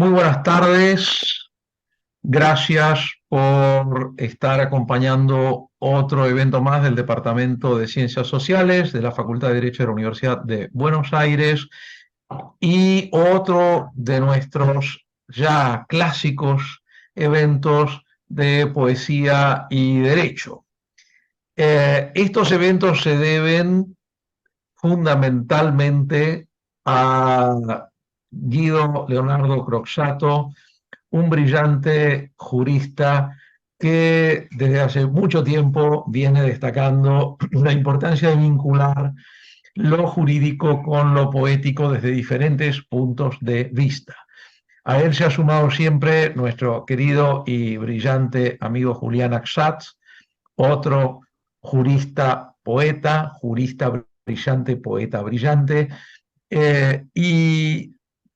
Muy buenas tardes, gracias por estar acompañando otro evento más del Departamento de Ciencias Sociales de la Facultad de Derecho de la Universidad de Buenos Aires y otro de nuestros ya clásicos eventos de poesía y derecho. Estos eventos se deben fundamentalmente a Guido Leonardo Croxatto, un brillante jurista que desde hace mucho tiempo viene destacando la importancia de vincular lo jurídico con lo poético desde diferentes puntos de vista. A él se ha sumado siempre nuestro querido y brillante amigo Julián Axatz, otro jurista brillante, poeta brillante, y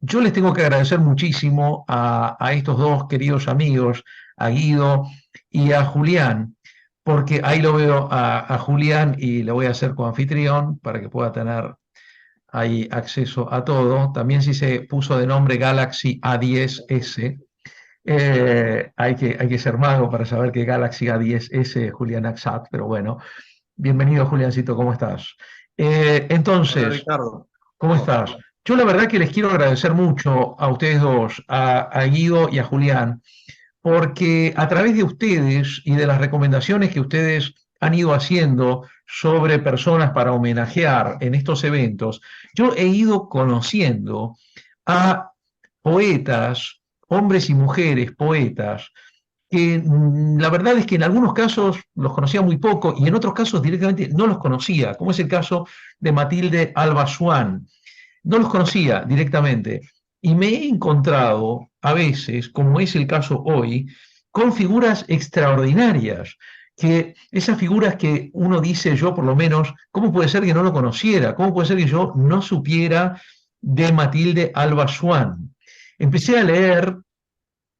yo les tengo que agradecer muchísimo a estos dos queridos amigos, a Guido y a Julián, porque ahí lo veo a Julián y le voy a hacer coanfitrión para que pueda tener ahí acceso a todo. También si se puso de nombre Galaxy A10S, hay que ser mago para saber que Galaxy A10S es Julián Axat, pero bueno, bienvenido Juliancito, ¿cómo estás? Hola Entonces, Ricardo. ¿cómo estás? Yo la verdad que les quiero agradecer mucho a ustedes dos, a Guido y a Julián, porque a través de ustedes y de las recomendaciones que ustedes han ido haciendo sobre personas para homenajear en estos eventos, yo he ido conociendo a poetas, hombres y mujeres poetas, que la verdad es que en algunos casos los conocía muy poco y en otros casos directamente no los conocía, como es el caso de Matilde Alba Swan. No los conocía directamente y me he encontrado a veces, como es el caso hoy, con figuras extraordinarias, que esas figuras que uno dice, yo por lo menos, ¿cómo puede ser que no lo conociera? ¿Cómo puede ser que yo no supiera de Matilde Alba Swan? Empecé a leer,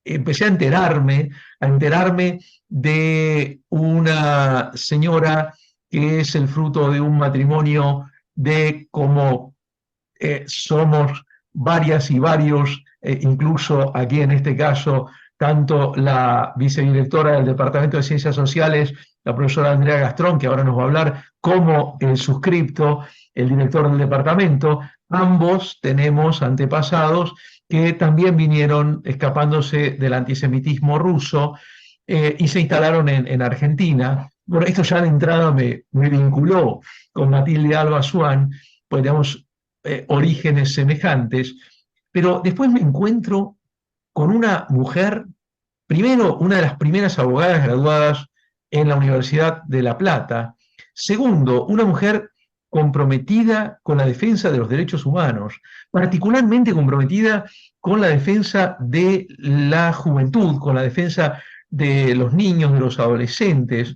empecé a enterarme de una señora que es el fruto de un matrimonio de como somos varias y varios, incluso aquí en este caso, tanto la vicedirectora del Departamento de Ciencias Sociales, la profesora Andrea Gastrón, que ahora nos va a hablar, como el suscripto, el director del departamento, ambos tenemos antepasados que también vinieron escapándose del antisemitismo ruso y se instalaron en Argentina. Bueno, esto ya de entrada me vinculó con Matilde Alba Swan, pues digamos, orígenes semejantes, pero después me encuentro con una mujer, primero, una de las primeras abogadas graduadas en la Universidad de La Plata, segundo, una mujer comprometida con la defensa de los derechos humanos, particularmente comprometida con la defensa de la juventud, con la defensa de los niños, de los adolescentes.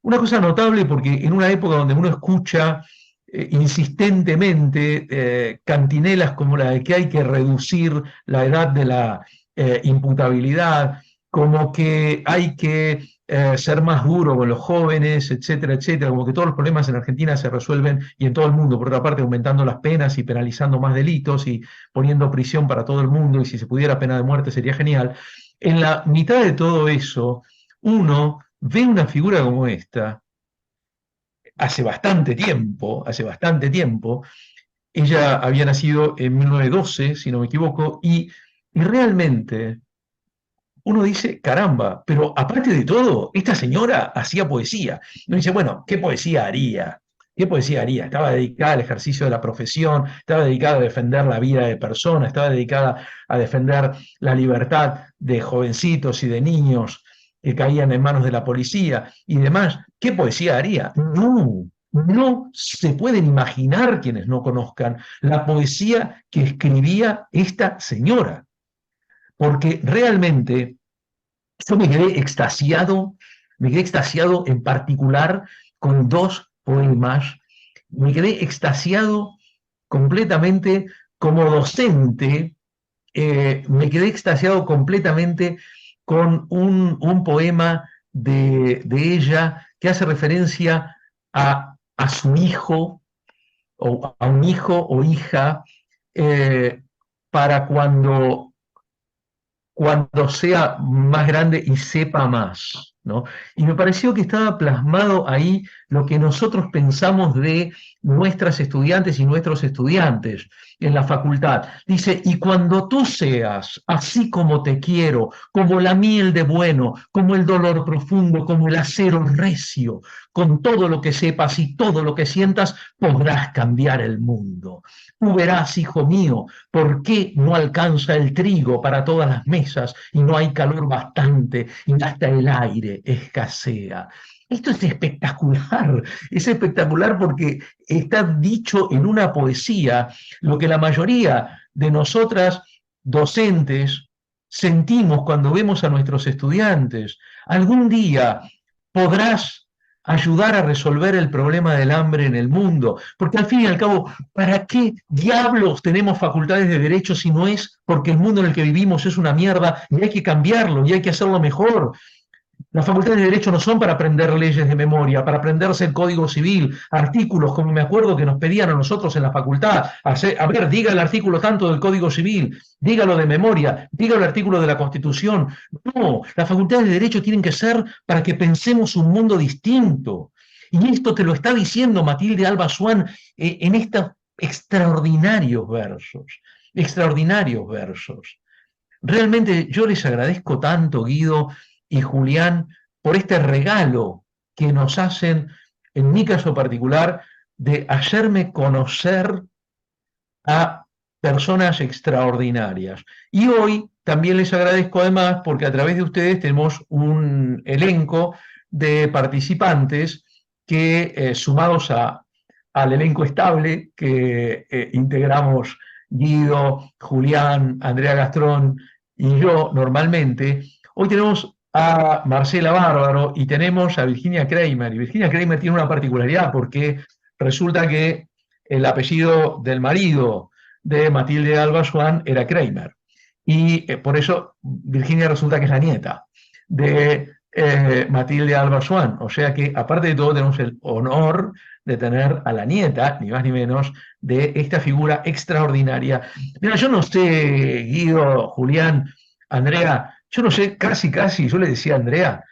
Una cosa notable porque en una época donde uno escucha insistentemente cantinelas como la de que hay que reducir la edad de la imputabilidad, como que hay que ser más duro con los jóvenes, etcétera, etcétera, como que todos los problemas en Argentina se resuelven y en todo el mundo, por otra parte, aumentando las penas y penalizando más delitos y poniendo prisión para todo el mundo, y si se pudiera pena de muerte sería genial. En la mitad de todo eso, uno ve una figura como esta hace bastante tiempo, ella había nacido en 1912, si no me equivoco, y realmente uno dice, caramba, pero aparte de todo, esta señora hacía poesía. Uno dice, bueno, ¿qué poesía haría? ¿Qué poesía haría? Estaba dedicada al ejercicio de la profesión, estaba dedicada a defender la vida de personas, estaba dedicada a defender la libertad de jovencitos y de niños que caían en manos de la policía y demás. ¿Qué poesía haría? No, no se pueden imaginar quienes no conozcan la poesía que escribía esta señora, porque realmente yo me quedé extasiado en particular con dos poemas, me quedé extasiado completamente como docente, me quedé extasiado completamente con un poema de ella que hace referencia a su hijo, o a un hijo o hija, eh, para cuando cuando sea más grande y sepa más, ¿no? Y me pareció que estaba plasmado ahí lo que nosotros pensamos de nuestras estudiantes y nuestros estudiantes en la facultad. Dice, y cuando tú seas así como te quiero, como la miel de bueno, como el dolor profundo, como el acero recio, con todo lo que sepas y todo lo que sientas, podrás cambiar el mundo. Tú verás, hijo mío, por qué no alcanza el trigo para todas las mesas y no hay calor bastante y hasta el aire escasea. Esto es espectacular porque está dicho en una poesía, lo que la mayoría de nosotras docentes sentimos cuando vemos a nuestros estudiantes. Algún día podrás ayudar a resolver el problema del hambre en el mundo, porque al fin y al cabo, ¿para qué diablos tenemos facultades de derecho si no es porque el mundo en el que vivimos es una mierda y hay que cambiarlo y hay que hacerlo mejor? Las facultades de Derecho no son para aprender leyes de memoria, para aprenderse el Código Civil, artículos, como me acuerdo que nos pedían a nosotros en la facultad. A ver, diga el artículo tanto del Código Civil, dígalo de memoria, diga el artículo de la Constitución. No, las facultades de Derecho tienen que ser para que pensemos un mundo distinto. Y esto te lo está diciendo Matilde Alba Swan en estos extraordinarios versos, extraordinarios versos. Realmente yo les agradezco tanto, Guido y Julián, por este regalo que nos hacen, en mi caso particular, de hacerme conocer a personas extraordinarias. Y hoy también les agradezco además porque a través de ustedes tenemos un elenco de participantes que, sumados al elenco estable que integramos Guido, Julián, Andrea Gastrón y yo normalmente, hoy tenemos a Marcela Bárbaro y tenemos a Virginia Kramer. Y Virginia Kramer tiene una particularidad porque resulta que el apellido del marido de Matilde Alba Swan era Kramer. Y por eso Virginia resulta que es la nieta de Matilde Alba Swan. O sea que, aparte de todo, tenemos el honor de tener a la nieta, ni más ni menos, de esta figura extraordinaria. Mira, yo no sé, Guido, Julián, Andrea, yo no sé, casi, yo le decía a Andrea,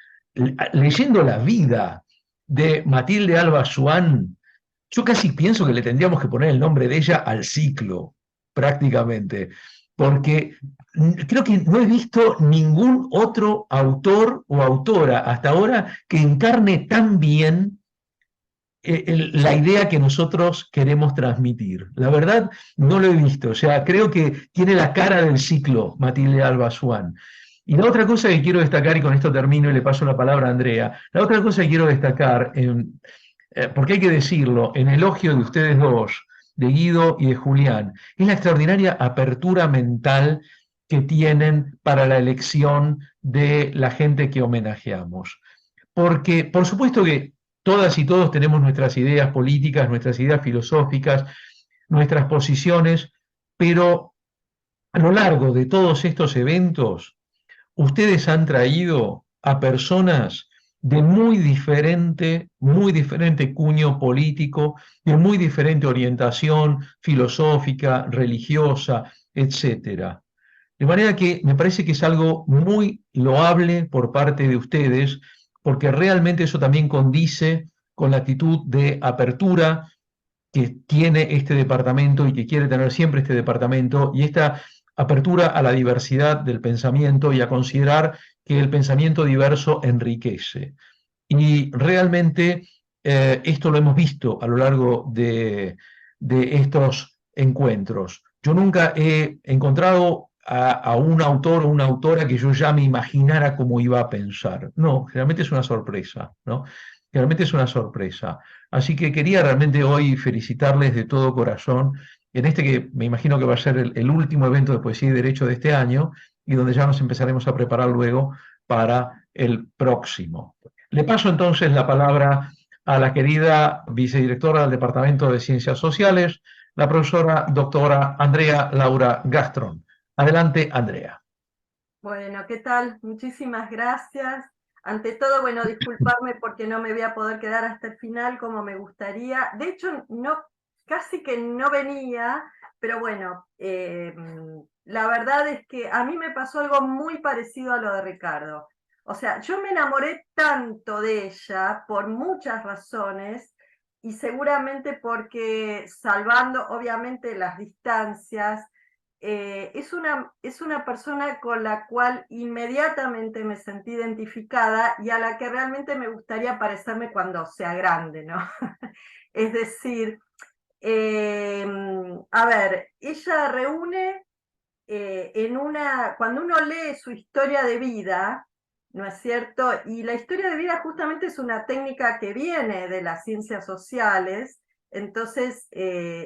leyendo la vida de Matilde Alba Swan, yo casi pienso que le tendríamos que poner el nombre de ella al ciclo, prácticamente, porque creo que no he visto ningún otro autor o autora hasta ahora que encarne tan bien la idea que nosotros queremos transmitir. La verdad, no lo he visto. O sea, creo que tiene la cara del ciclo Matilde Alba Swan. Y la otra cosa que quiero destacar, y con esto termino y le paso la palabra a Andrea, la otra cosa que quiero destacar, porque hay que decirlo, en elogio de ustedes dos, de Guido y de Julián, es la extraordinaria apertura mental que tienen para la elección de la gente que homenajeamos. Porque, por supuesto que todas y todos tenemos nuestras ideas políticas, nuestras ideas filosóficas, nuestras posiciones, pero a lo largo de todos estos eventos, ustedes han traído a personas de muy diferente cuño político, de muy diferente orientación filosófica, religiosa, etcétera. De manera que me parece que es algo muy loable por parte de ustedes, porque realmente eso también condice con la actitud de apertura que tiene este departamento y que quiere tener siempre este departamento, y esta apertura a la diversidad del pensamiento y a considerar que el pensamiento diverso enriquece. Y realmente esto lo hemos visto a lo largo de estos encuentros. Yo nunca he encontrado a un autor o una autora que yo ya me imaginara cómo iba a pensar. No, generalmente es una sorpresa, ¿no? Realmente es una sorpresa. Así que quería realmente hoy felicitarles de todo corazón en este que me imagino que va a ser el último evento de Poesía y Derecho de este año y donde ya nos empezaremos a preparar luego para el próximo. Le paso entonces la palabra a la querida vicedirectora del Departamento de Ciencias Sociales, la profesora doctora Andrea Laura Gastrón. Adelante, Andrea. Bueno, ¿qué tal? Muchísimas gracias. Ante todo, bueno, disculparme porque no me voy a poder quedar hasta el final como me gustaría. De hecho, no, casi que no venía, pero bueno, la verdad es que a mí me pasó algo muy parecido a lo de Ricardo. O sea, yo me enamoré tanto de ella por muchas razones y seguramente porque, salvando obviamente las distancias, es una persona con la cual inmediatamente me sentí identificada y a la que realmente me gustaría parecerme cuando sea grande, ¿no? Es decir, a ver, ella reúne cuando uno lee su historia de vida, ¿no es cierto? Y la historia de vida justamente es una técnica que viene de las ciencias sociales, entonces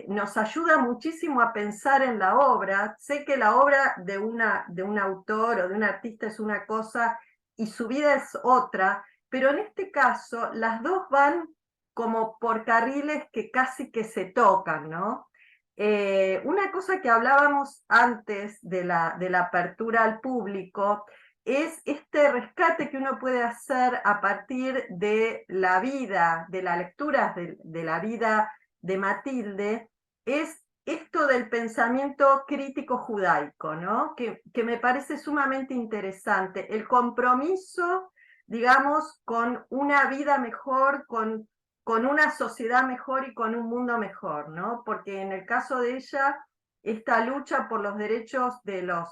nos ayuda muchísimo a pensar en la obra. Sé que la obra de un autor o de un artista es una cosa y su vida es otra, pero en este caso las dos van como por carriles que casi que se tocan, ¿no? Una cosa que hablábamos antes de la apertura al público es este rescate que uno puede hacer a partir de la vida, de las lecturas de la vida de Matilde, es esto del pensamiento crítico judaico, ¿no? Que me parece sumamente interesante, el compromiso, digamos, con una vida mejor, con una sociedad mejor y con un mundo mejor, ¿no? Porque en el caso de ella, esta lucha por los derechos de los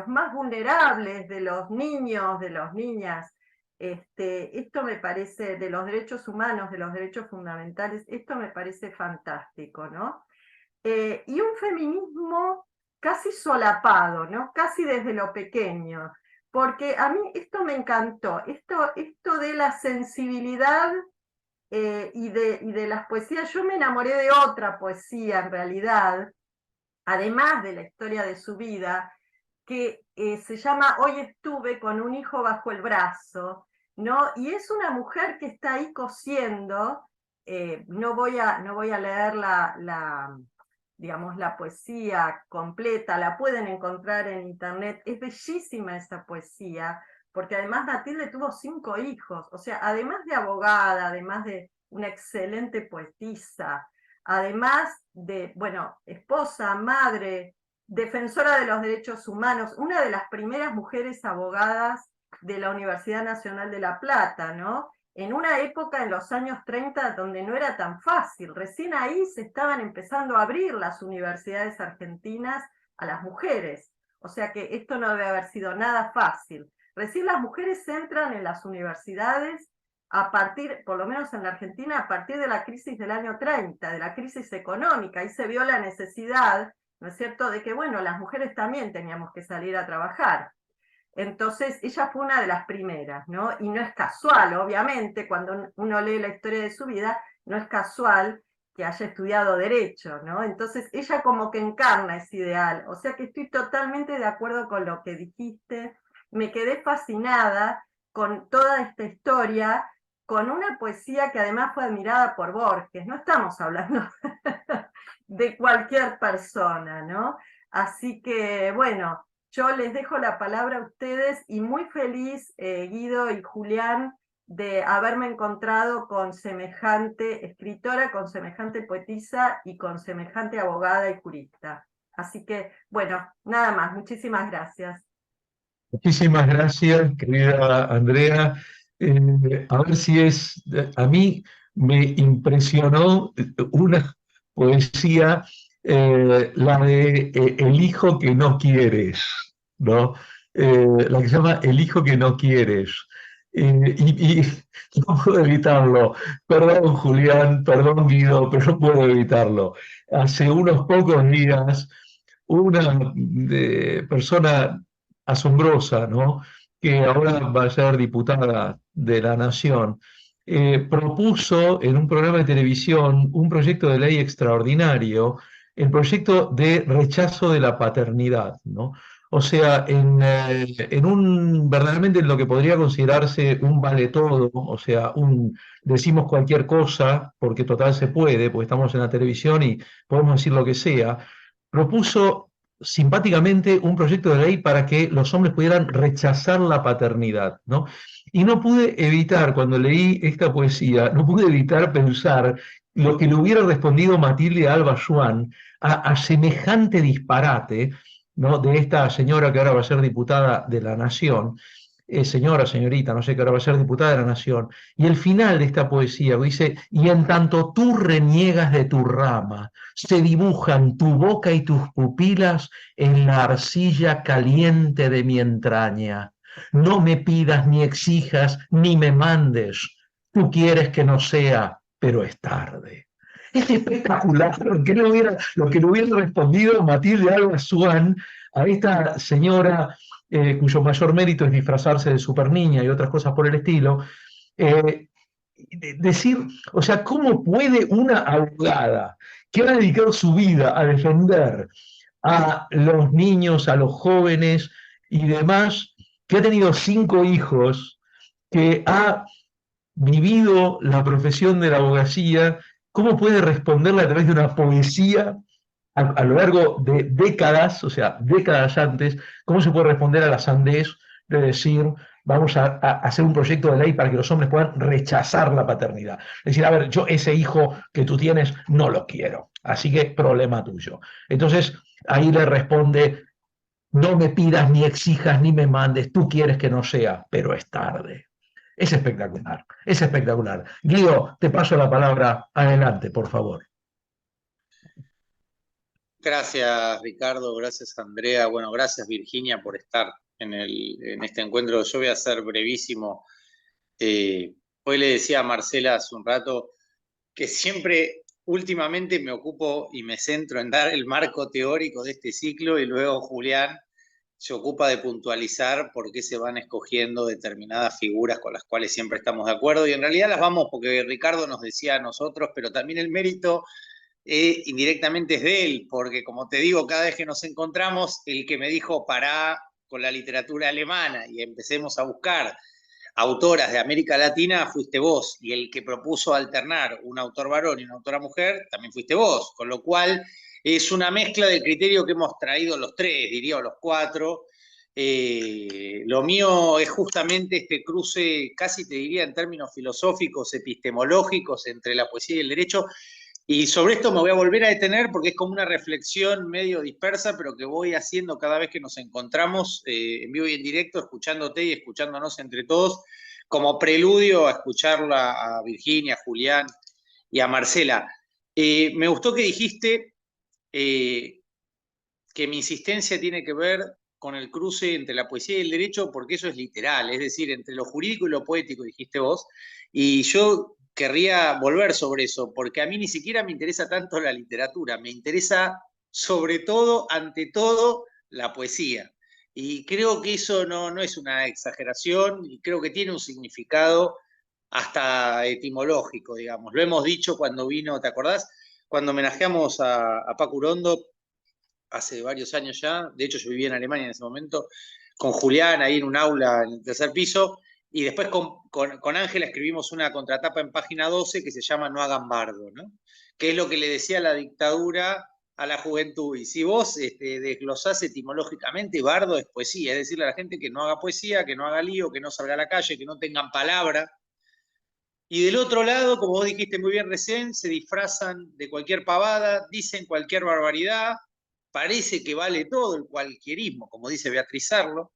más vulnerables, de los niños, de las niñas, esto me parece, de los derechos humanos, de los derechos fundamentales, esto me parece fantástico, ¿no? Y un feminismo casi solapado, ¿no? Casi desde lo pequeño, porque a mí esto me encantó, esto de la sensibilidad y de las poesías. Yo me enamoré de otra poesía en realidad, además de la historia de su vida, que se llama Hoy estuve con un hijo bajo el brazo, ¿no? Y es una mujer que está ahí cosiendo, no voy a leer digamos, la poesía completa, la pueden encontrar en internet, es bellísima esa poesía, porque además Matilde tuvo 5 hijos, o sea, además de abogada, además de una excelente poetisa, además de, bueno, esposa, madre, defensora de los derechos humanos, una de las primeras mujeres abogadas de la Universidad Nacional de La Plata, ¿no? En una época, en los años 30, donde no era tan fácil. Recién ahí se estaban empezando a abrir las universidades argentinas a las mujeres. O sea que esto no debe haber sido nada fácil. Recién las mujeres entran en las universidades a partir, por lo menos en la Argentina, a partir de la crisis del año 30, de la crisis económica. Ahí se vio la necesidad, ¿no es cierto?, de que, bueno, las mujeres también teníamos que salir a trabajar. Entonces, ella fue una de las primeras, ¿no? Y no es casual, obviamente, cuando uno lee la historia de su vida, no es casual que haya estudiado Derecho, ¿no? Entonces, ella como que encarna ese ideal. O sea que estoy totalmente de acuerdo con lo que dijiste. Me quedé fascinada con toda esta historia, con una poesía que además fue admirada por Borges. No estamos hablando de cualquier persona, ¿no? Así que, bueno, yo les dejo la palabra a ustedes y muy feliz, Guido y Julián, de haberme encontrado con semejante escritora, con semejante poetisa y con semejante abogada y jurista. Así que, bueno, nada más, muchísimas gracias. Muchísimas gracias, querida Andrea. A ver si es, a mí me impresionó una poesía, la de El hijo que no quieres, ¿no? La que se llama El hijo que no quieres. Y no puedo evitarlo. Perdón, Julián, perdón, Guido, pero no puedo evitarlo. Hace unos pocos días, una persona asombrosa, ¿no?, que ahora va a ser diputada de la Nación, propuso en un programa de televisión un proyecto de ley extraordinario, el proyecto de rechazo de la paternidad, ¿no? O sea, en un, verdaderamente en lo que podría considerarse un vale todo, o sea, decimos cualquier cosa, porque total se puede, porque estamos en la televisión y podemos decir lo que sea, propuso simpáticamente un proyecto de ley para que los hombres pudieran rechazar la paternidad, ¿no? Y no pude evitar, cuando leí esta poesía, no pude evitar pensar lo que le hubiera respondido Matilde Alba Swan a semejante disparate, ¿no? De esta señora que ahora va a ser diputada de la Nación, señora, señorita, no sé, que ahora va a ser diputada de la Nación, y el final de esta poesía dice, y en tanto tú reniegas de tu rama, se dibujan tu boca y tus pupilas en la arcilla caliente de mi entraña. No me pidas ni exijas ni me mandes, tú quieres que no sea, pero es tarde. Es espectacular lo que le hubiera respondido Matilde Alba Swan a esta señora cuyo mayor mérito es disfrazarse de super niña y otras cosas por el estilo. eh, Decir, o sea, ¿cómo puede una abogada que ha dedicado su vida a defender a los niños, a los jóvenes y demás, que ha tenido 5 hijos, que ha vivido la profesión de la abogacía, cómo puede responderle a través de una poesía a lo largo de décadas, o sea, décadas antes, cómo se puede responder a la sandez de decir, vamos a hacer un proyecto de ley para que los hombres puedan rechazar la paternidad? Es decir, a ver, yo ese hijo que tú tienes no lo quiero, así que problema tuyo. Entonces, ahí le responde, no me pidas ni exijas ni me mandes, tú quieres que no sea, pero es tarde. Es espectacular, es espectacular. Guido, te paso la palabra. Adelante, por favor. Gracias, Ricardo, gracias, Andrea. Bueno, gracias, Virginia, por estar en este encuentro. Yo voy a ser brevísimo. Hoy le decía a Marcela hace un rato que siempre, últimamente, me ocupo y me centro en dar el marco teórico de este ciclo y luego Julián se ocupa de puntualizar por qué se van escogiendo determinadas figuras con las cuales siempre estamos de acuerdo. Y en realidad las vamos porque Ricardo nos decía a nosotros, pero también el mérito indirectamente es de él, porque como te digo, cada vez que nos encontramos, el que me dijo pará con la literatura alemana y empecemos a buscar autoras de América Latina fuiste vos, y el que propuso alternar un autor varón y una autora mujer también fuiste vos, con lo cual es una mezcla del criterio que hemos traído los tres, diría, o los cuatro. Lo mío es justamente este cruce, casi te diría en términos filosóficos, epistemológicos, entre la poesía y el derecho, y sobre esto me voy a volver a detener porque es como una reflexión medio dispersa, pero que voy haciendo cada vez que nos encontramos en vivo y en directo, escuchándote y escuchándonos entre todos, como preludio a escucharla a Virginia, a Julián y a Marcela. Me gustó que dijiste eh, que mi insistencia tiene que ver con el cruce entre la poesía y el derecho, porque eso es literal, es decir, entre lo jurídico y lo poético, dijiste vos, y yo querría volver sobre eso, porque a mí ni siquiera me interesa tanto la literatura, me interesa sobre todo, ante todo, la poesía. Y creo que eso no es una exageración, y creo que tiene un significado hasta etimológico, digamos. Lo hemos dicho cuando vino, ¿te acordás? Cuando homenajeamos a Paco Urondo hace varios años ya, de hecho yo vivía en Alemania en ese momento, con Julián ahí en un aula en el tercer piso, y después con Ángela escribimos una contratapa en página 12 que se llama No hagan bardo, ¿no? Que es lo que le decía la dictadura a la juventud. Y si vos desglosás etimológicamente, bardo es poesía, es decirle a la gente que no haga poesía, que no haga lío, que no salga a la calle, que no tengan palabra. Y del otro lado, como vos dijiste muy bien recién, se disfrazan de cualquier pavada, dicen cualquier barbaridad, parece que vale todo el cualquierismo, como dice Beatriz Arlo,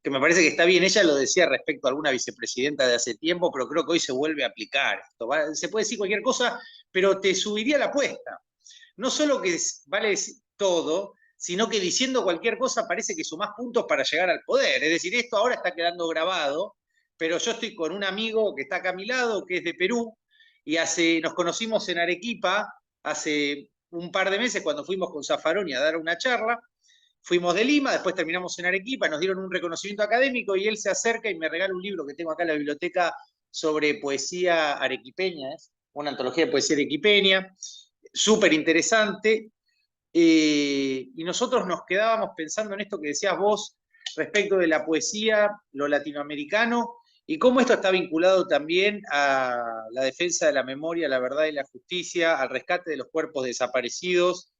que me parece que está bien. Ella lo decía respecto a alguna vicepresidenta de hace tiempo, pero creo que hoy se vuelve a aplicar esto. Se puede decir cualquier cosa, pero te subiría la apuesta. No solo que vale todo, sino que diciendo cualquier cosa parece que sumás puntos para llegar al poder. Es decir, esto ahora está quedando grabado, pero yo estoy con un amigo que está acá a mi lado, que es de Perú, y nos conocimos en Arequipa hace un par de meses cuando fuimos con Zaffaroni a dar una charla. Fuimos de Lima, después terminamos en Arequipa, nos dieron un reconocimiento académico y él se acerca y me regala un libro que tengo acá en la biblioteca sobre poesía arequipeña, una antología de poesía arequipeña, súper interesante. Y nosotros nos quedábamos pensando en esto que decías vos respecto de la poesía, lo latinoamericano, y cómo esto está vinculado también a la defensa de la memoria, la verdad y la justicia, al rescate de los cuerpos desaparecidos,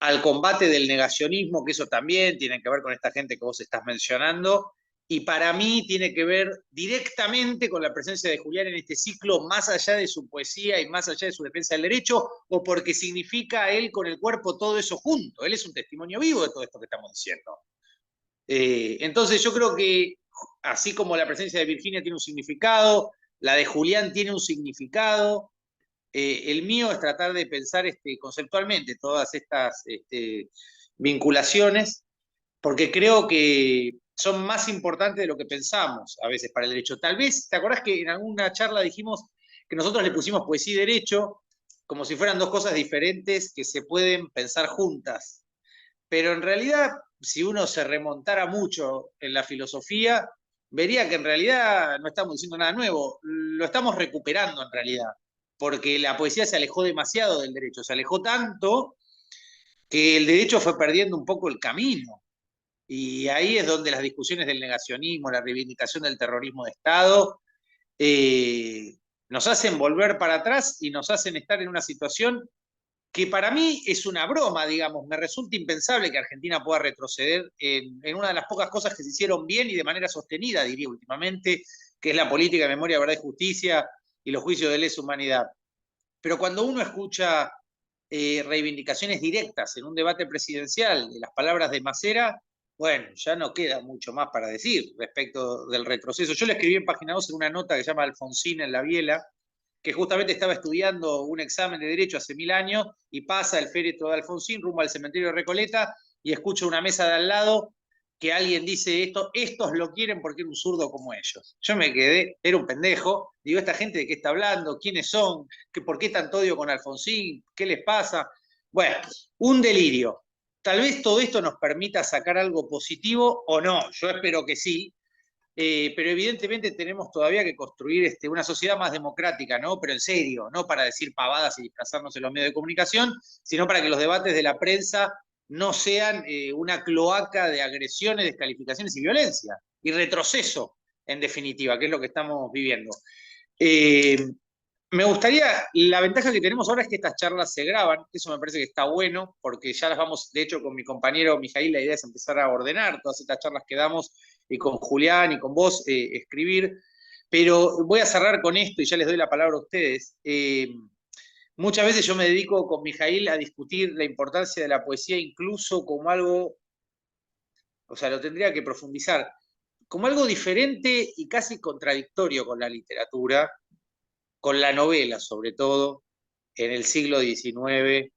al combate del negacionismo, que eso también tiene que ver con esta gente que vos estás mencionando, y para mí tiene que ver directamente con la presencia de Julián en este ciclo, más allá de su poesía y más allá de su defensa del derecho, o porque significa él con el cuerpo todo eso junto. Él es un testimonio vivo de todo esto que estamos diciendo. Entonces yo creo que así como la presencia de Virginia tiene un significado, la de Julián tiene un significado, el mío es tratar de pensar conceptualmente todas estas vinculaciones, porque creo que son más importantes de lo que pensamos a veces para el derecho. Tal vez, ¿te acordás que en alguna charla dijimos que nosotros le pusimos poesía y derecho como si fueran dos cosas diferentes que se pueden pensar juntas? Pero en realidad, si uno se remontara mucho en la filosofía, vería que en realidad no estamos diciendo nada nuevo, lo estamos recuperando en realidad, porque la poesía se alejó demasiado del derecho, se alejó tanto que el derecho fue perdiendo un poco el camino. Y ahí es donde las discusiones del negacionismo, la reivindicación del terrorismo de Estado, nos hacen volver para atrás y nos hacen estar en una situación que para mí es una broma, digamos. Me resulta impensable que Argentina pueda retroceder en una de las pocas cosas que se hicieron bien y de manera sostenida, diría últimamente, que es la política de memoria, verdad y justicia y los juicios de lesa humanidad. Pero cuando uno escucha reivindicaciones directas en un debate presidencial de las palabras de Macera, bueno, ya no queda mucho más para decir respecto del retroceso. Yo le escribí en Página 2 en una nota que se llama Alfonsín en la Biela, que justamente estaba estudiando un examen de Derecho hace 1000 años y pasa el féretro de Alfonsín rumbo al cementerio de Recoleta y escucha una mesa de al lado que alguien dice estos lo quieren porque era un zurdo como ellos. Yo me quedé, era un pendejo, digo, ¿esta gente de qué está hablando? ¿Quiénes son? ¿Por qué tanto odio con Alfonsín? ¿Qué les pasa? Bueno, un delirio. Tal vez todo esto nos permita sacar algo positivo o no, yo espero que sí, pero evidentemente tenemos todavía que construir una sociedad más democrática, ¿no? Pero en serio, no para decir pavadas y disfrazarnos en los medios de comunicación, sino para que los debates de la prensa no sean una cloaca de agresiones, descalificaciones y violencia, y retroceso, en definitiva, que es lo que estamos viviendo. Me gustaría, la ventaja que tenemos ahora es que estas charlas se graban, eso me parece que está bueno, porque ya las vamos, de hecho con mi compañero Mijail, la idea es empezar a ordenar todas estas charlas que damos, y con Julián y con vos escribir, pero voy a cerrar con esto y ya les doy la palabra a ustedes. Muchas veces yo me dedico con Mijail a discutir la importancia de la poesía incluso como algo, o sea, lo tendría que profundizar, como algo diferente y casi contradictorio con la literatura, con la novela sobre todo, en el siglo XIX,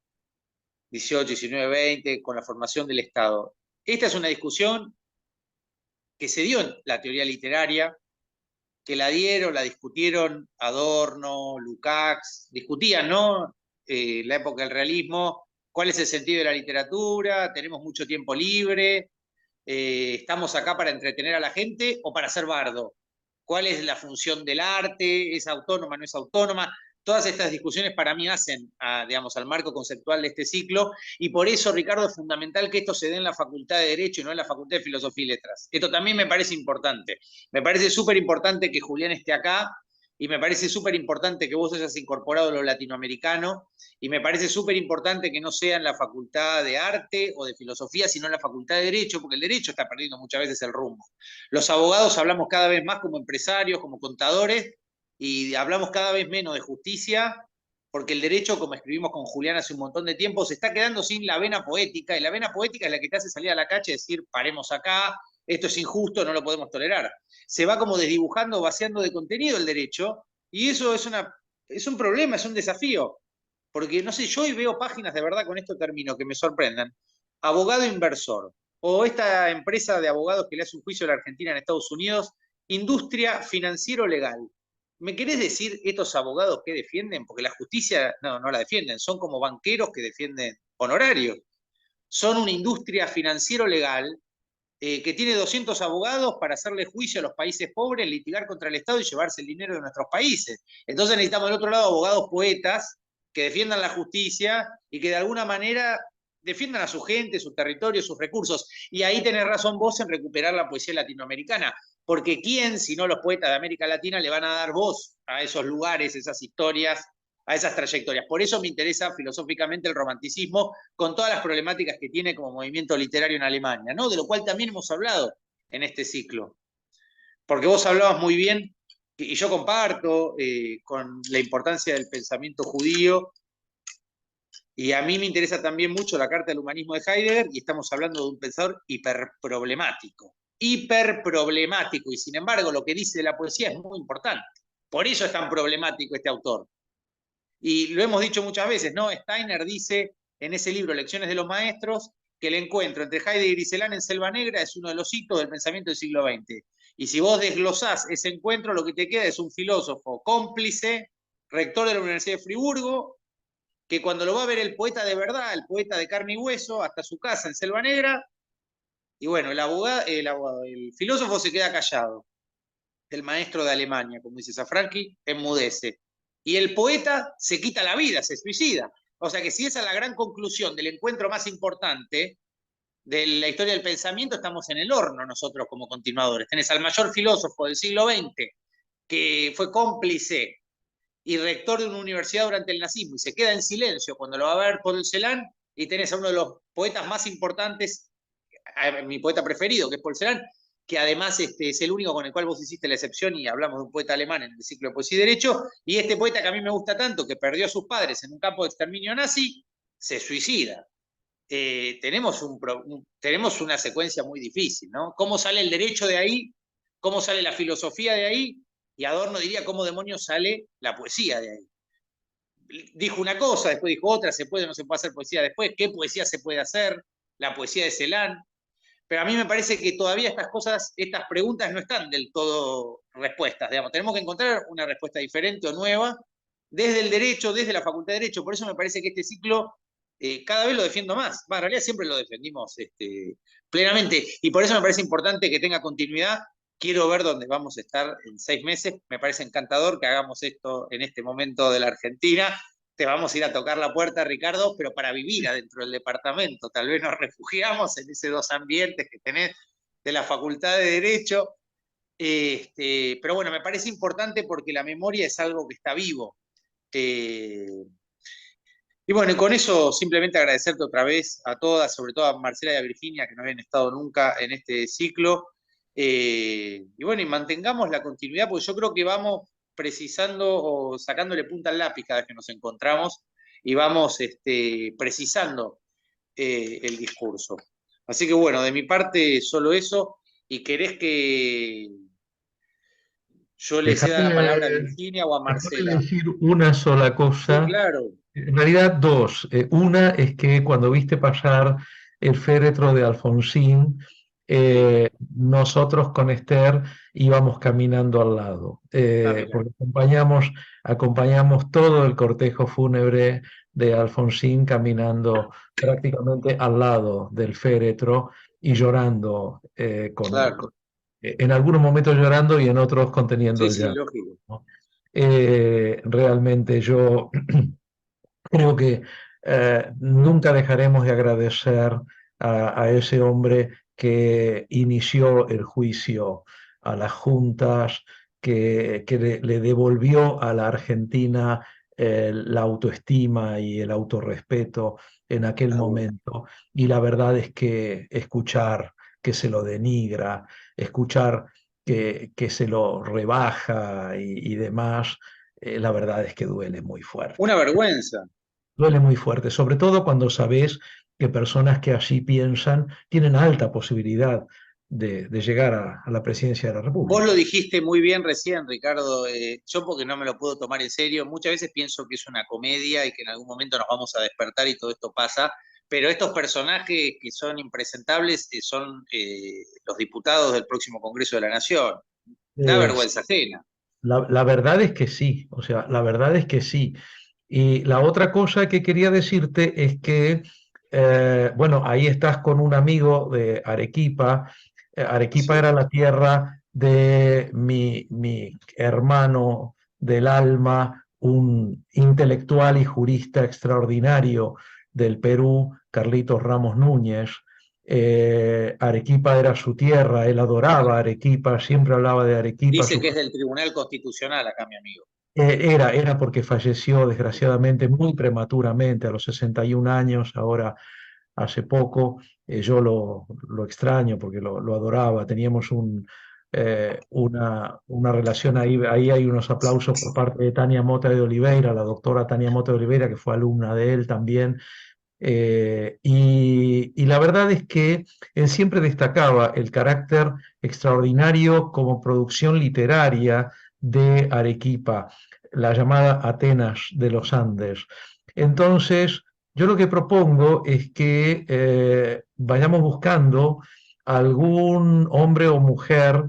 XVIII, XIX, XX, con la formación del Estado. Esta es una discusión que se dio en la teoría literaria, que la discutieron Adorno, Lukács, discutían, ¿no? La época del realismo, cuál es el sentido de la literatura, tenemos mucho tiempo libre, estamos acá para entretener a la gente o para ser bardo. ¿Cuál es la función del arte? ¿Es autónoma, no es autónoma? Todas estas discusiones para mí hacen, digamos, al marco conceptual de este ciclo, y por eso, Ricardo, es fundamental que esto se dé en la Facultad de Derecho y no en la Facultad de Filosofía y Letras. Esto también me parece importante. Me parece súper importante que Julián esté acá, y me parece súper importante que vos hayas incorporado lo latinoamericano, y me parece súper importante que no sea en la Facultad de Arte o de Filosofía, sino en la Facultad de Derecho, porque el derecho está perdiendo muchas veces el rumbo. Los abogados hablamos cada vez más como empresarios, como contadores, y hablamos cada vez menos de justicia, porque el derecho, como escribimos con Julián hace un montón de tiempo, se está quedando sin la vena poética, y la vena poética es la que te hace salir a la calle y decir, paremos acá, esto es injusto, no lo podemos tolerar. Se va como desdibujando, vaciando de contenido el derecho, y eso es un problema, es un desafío, porque no sé, yo hoy veo páginas de verdad, con esto termino, que me sorprendan. Abogado inversor, o esta empresa de abogados que le hace un juicio a la Argentina en Estados Unidos, industria financiero legal. ¿Me querés decir estos abogados que defienden? Porque la justicia no la defienden, son como banqueros que defienden honorarios. Son una industria financiero legal que tiene 200 abogados para hacerle juicio a los países pobres, litigar contra el Estado y llevarse el dinero de nuestros países. Entonces necesitamos del otro lado abogados poetas que defiendan la justicia y que de alguna manera defiendan a su gente, su territorio, sus recursos. Y ahí tenés razón vos en recuperar la poesía latinoamericana, porque ¿quién, si no los poetas de América Latina, le van a dar voz a esos lugares, esas historias, a esas trayectorias? Por eso me interesa filosóficamente el romanticismo, con todas las problemáticas que tiene como movimiento literario en Alemania, ¿no? De lo cual también hemos hablado en este ciclo. porque vos hablabas muy bien, y yo comparto con la importancia del pensamiento judío, y a mí me interesa también mucho la Carta del Humanismo de Heidegger, y estamos hablando de un pensador hiperproblemático, y sin embargo lo que dice de la poesía es muy importante. Por eso es tan problemático este autor. Y lo hemos dicho muchas veces, ¿no? Steiner dice en ese libro, Lecciones de los Maestros, que el encuentro entre Heidegger y Celan en Selva Negra es uno de los hitos del pensamiento del siglo XX. Y si vos desglosás ese encuentro, lo que te queda es un filósofo cómplice, rector de la Universidad de Friburgo, que cuando lo va a ver el poeta de verdad, el poeta de carne y hueso, hasta su casa en Selva Negra, y bueno, el filósofo se queda callado, el maestro de Alemania, como dice Safranki, enmudece. Y el poeta se quita la vida, se suicida. O sea que si esa es la gran conclusión del encuentro más importante de la historia del pensamiento, estamos en el horno nosotros como continuadores. Tenés al mayor filósofo del siglo XX, que fue cómplice y rector de una universidad durante el nazismo, y se queda en silencio cuando lo va a ver Paul Celan, y tenés a uno de los poetas más importantes, mi poeta preferido, que es Paul Celan, que además es el único con el cual vos hiciste la excepción, y hablamos de un poeta alemán en el ciclo de Poesía y Derecho, y este poeta que a mí me gusta tanto, que perdió a sus padres en un campo de exterminio nazi, se suicida. Tenemos una secuencia muy difícil, ¿no? ¿Cómo sale el derecho de ahí? ¿Cómo sale la filosofía de ahí? Y Adorno diría cómo demonios sale la poesía de ahí. Dijo una cosa, después dijo otra, se puede o no se puede hacer poesía después, qué poesía se puede hacer, la poesía de Celan, pero a mí me parece que todavía estas cosas, estas preguntas no están del todo respuestas, digamos, tenemos que encontrar una respuesta diferente o nueva desde el derecho, desde la Facultad de Derecho, por eso me parece que este ciclo cada vez lo defiendo más, en realidad siempre lo defendimos plenamente, y por eso me parece importante que tenga continuidad. Quiero ver dónde vamos a estar en 6 meses. Me parece encantador que hagamos esto en este momento de la Argentina. Te vamos a ir a tocar la puerta, Ricardo, pero para vivir adentro del departamento. Tal vez nos refugiamos en esos dos ambientes que tenés de la Facultad de Derecho. Pero bueno, me parece importante porque la memoria es algo que está vivo. Y bueno, y con eso simplemente agradecerte otra vez a todas, sobre todo a Marcela y a Virginia, que no habían estado nunca en este ciclo. Y bueno, y mantengamos la continuidad, porque yo creo que vamos precisando o sacándole punta al lápiz cada vez que nos encontramos, y vamos precisando el discurso. Así que bueno, de mi parte solo eso, y querés que yo le ceda la palabra a Virginia o a Déjame Marcela. decir una sola Sí, cosa. claro. En realidad dos. Una es que cuando viste pasar el féretro de Alfonsín, Sí. nosotros con Esther íbamos caminando al lado, Ah, mira. porque acompañamos todo el cortejo fúnebre de Alfonsín caminando prácticamente al lado del féretro y llorando, Claro. en algunos momentos llorando y en otros conteniendo Sí, el sí, llanto, lógico. ¿no? Realmente yo creo que nunca dejaremos de agradecer a ese hombre que inició el juicio a las juntas, que le devolvió a la Argentina la autoestima y el autorrespeto en aquel Está bueno. momento. Y la verdad es que escuchar que se lo denigra, escuchar que se lo rebaja y demás, la verdad es que duele muy fuerte. Una vergüenza. Duele muy fuerte, sobre todo cuando sabes que personas que así piensan tienen alta posibilidad de llegar a la presidencia de la Vos lo República. dijiste muy bien recién, Ricardo. Yo porque no me lo puedo tomar en serio, muchas veces pienso que es una comedia y que en algún momento nos vamos a despertar y todo esto pasa, pero estos personajes que son impresentables son los diputados del próximo Congreso de la Nación. Da Sí, vergüenza ajena. la verdad es que sí, o sea, la verdad es que sí. Y la otra cosa que quería decirte es que, bueno, ahí estás con un amigo de Arequipa. Arequipa Sí, era la tierra de mi hermano del alma, un intelectual y jurista extraordinario del Perú, Carlitos Ramos Núñez. Arequipa era su tierra, él adoraba Arequipa, siempre hablaba de Arequipa. dice que es del Tribunal Constitucional acá, mi amigo. Era porque falleció desgraciadamente muy prematuramente, a los 61 años, ahora hace poco. Yo lo extraño porque lo adoraba. Teníamos una relación ahí hay unos aplausos por parte de Tania Mota de Oliveira, la doctora Tania Mota de Oliveira, que fue alumna de él también. Y la verdad es que él siempre destacaba el carácter extraordinario como producción literaria de Arequipa, la llamada Atenas de los Andes. Entonces, yo lo que propongo es que vayamos buscando algún hombre o mujer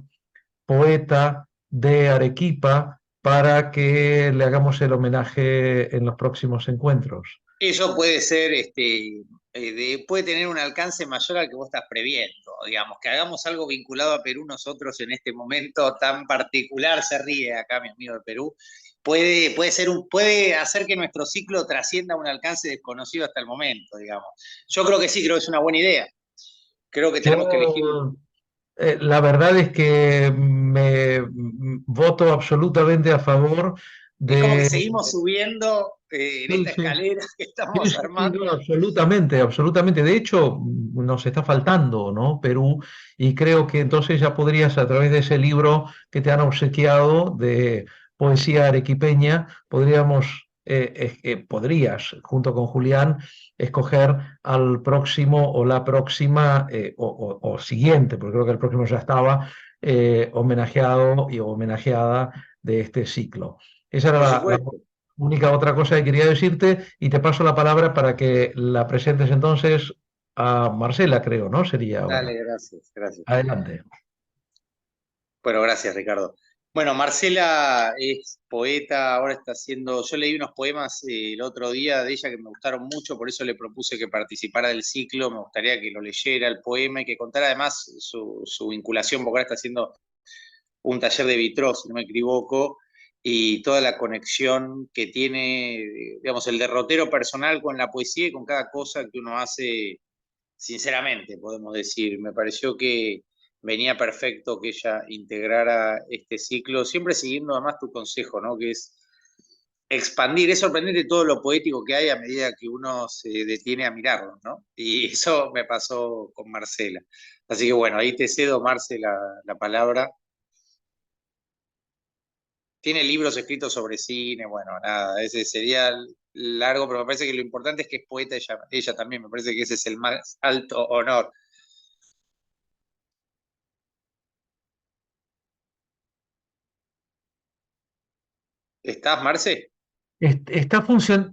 poeta de Arequipa para que le hagamos el homenaje en los próximos encuentros. Eso puede ser, puede tener un alcance mayor al que vos estás previendo, digamos, que hagamos algo vinculado a Perú nosotros en este momento tan particular, se ríe acá mi amigo de Perú, puede hacer que nuestro ciclo trascienda un alcance desconocido hasta el momento, digamos. Yo creo que sí, creo que es una buena idea. Creo que tenemos que elegir. La verdad es que me voto absolutamente a favor Es como que de... seguimos subiendo en Sí, esta sí. escalera que Sí, estamos sí, sí, no, armando. absolutamente, absolutamente. De hecho, nos está faltando, ¿no? Perú, y creo que entonces ya podrías, a través de ese libro que te han obsequiado de poesía arequipeña, podrías, junto con Julián, escoger al próximo o la próxima, o siguiente, porque creo que el próximo ya estaba, homenajeado y homenajeada de este ciclo. Esa era Por la supuesto. única otra cosa que quería decirte y te paso la palabra para que la presentes entonces a Marcela, creo, ¿no? Sería Dale, ahora. gracias, gracias. Adelante. Bueno, gracias, Ricardo. Bueno, Marcela es poeta, ahora está haciendo, yo leí unos poemas el otro día de ella que me gustaron mucho, por eso le propuse que participara del ciclo, me gustaría que lo leyera el poema y que contara además su vinculación, porque ahora está haciendo un taller de vitró, si no me equivoco, y toda la conexión que tiene, digamos, el derrotero personal con la poesía y con cada cosa que uno hace, sinceramente, podemos decir. Me pareció que venía perfecto que ella integrara este ciclo, siempre siguiendo además tu consejo, ¿no? Que es expandir, es sorprendente todo lo poético que hay a medida que uno se detiene a mirarlo, ¿no? Y eso me pasó con Marcela. Así que bueno, ahí te cedo, Marce, la palabra. Tiene libros escritos sobre cine, bueno, nada, ese sería largo, pero me parece que lo importante es que es poeta ella también, me parece que ese es el más alto honor. ¿Estás, Marce?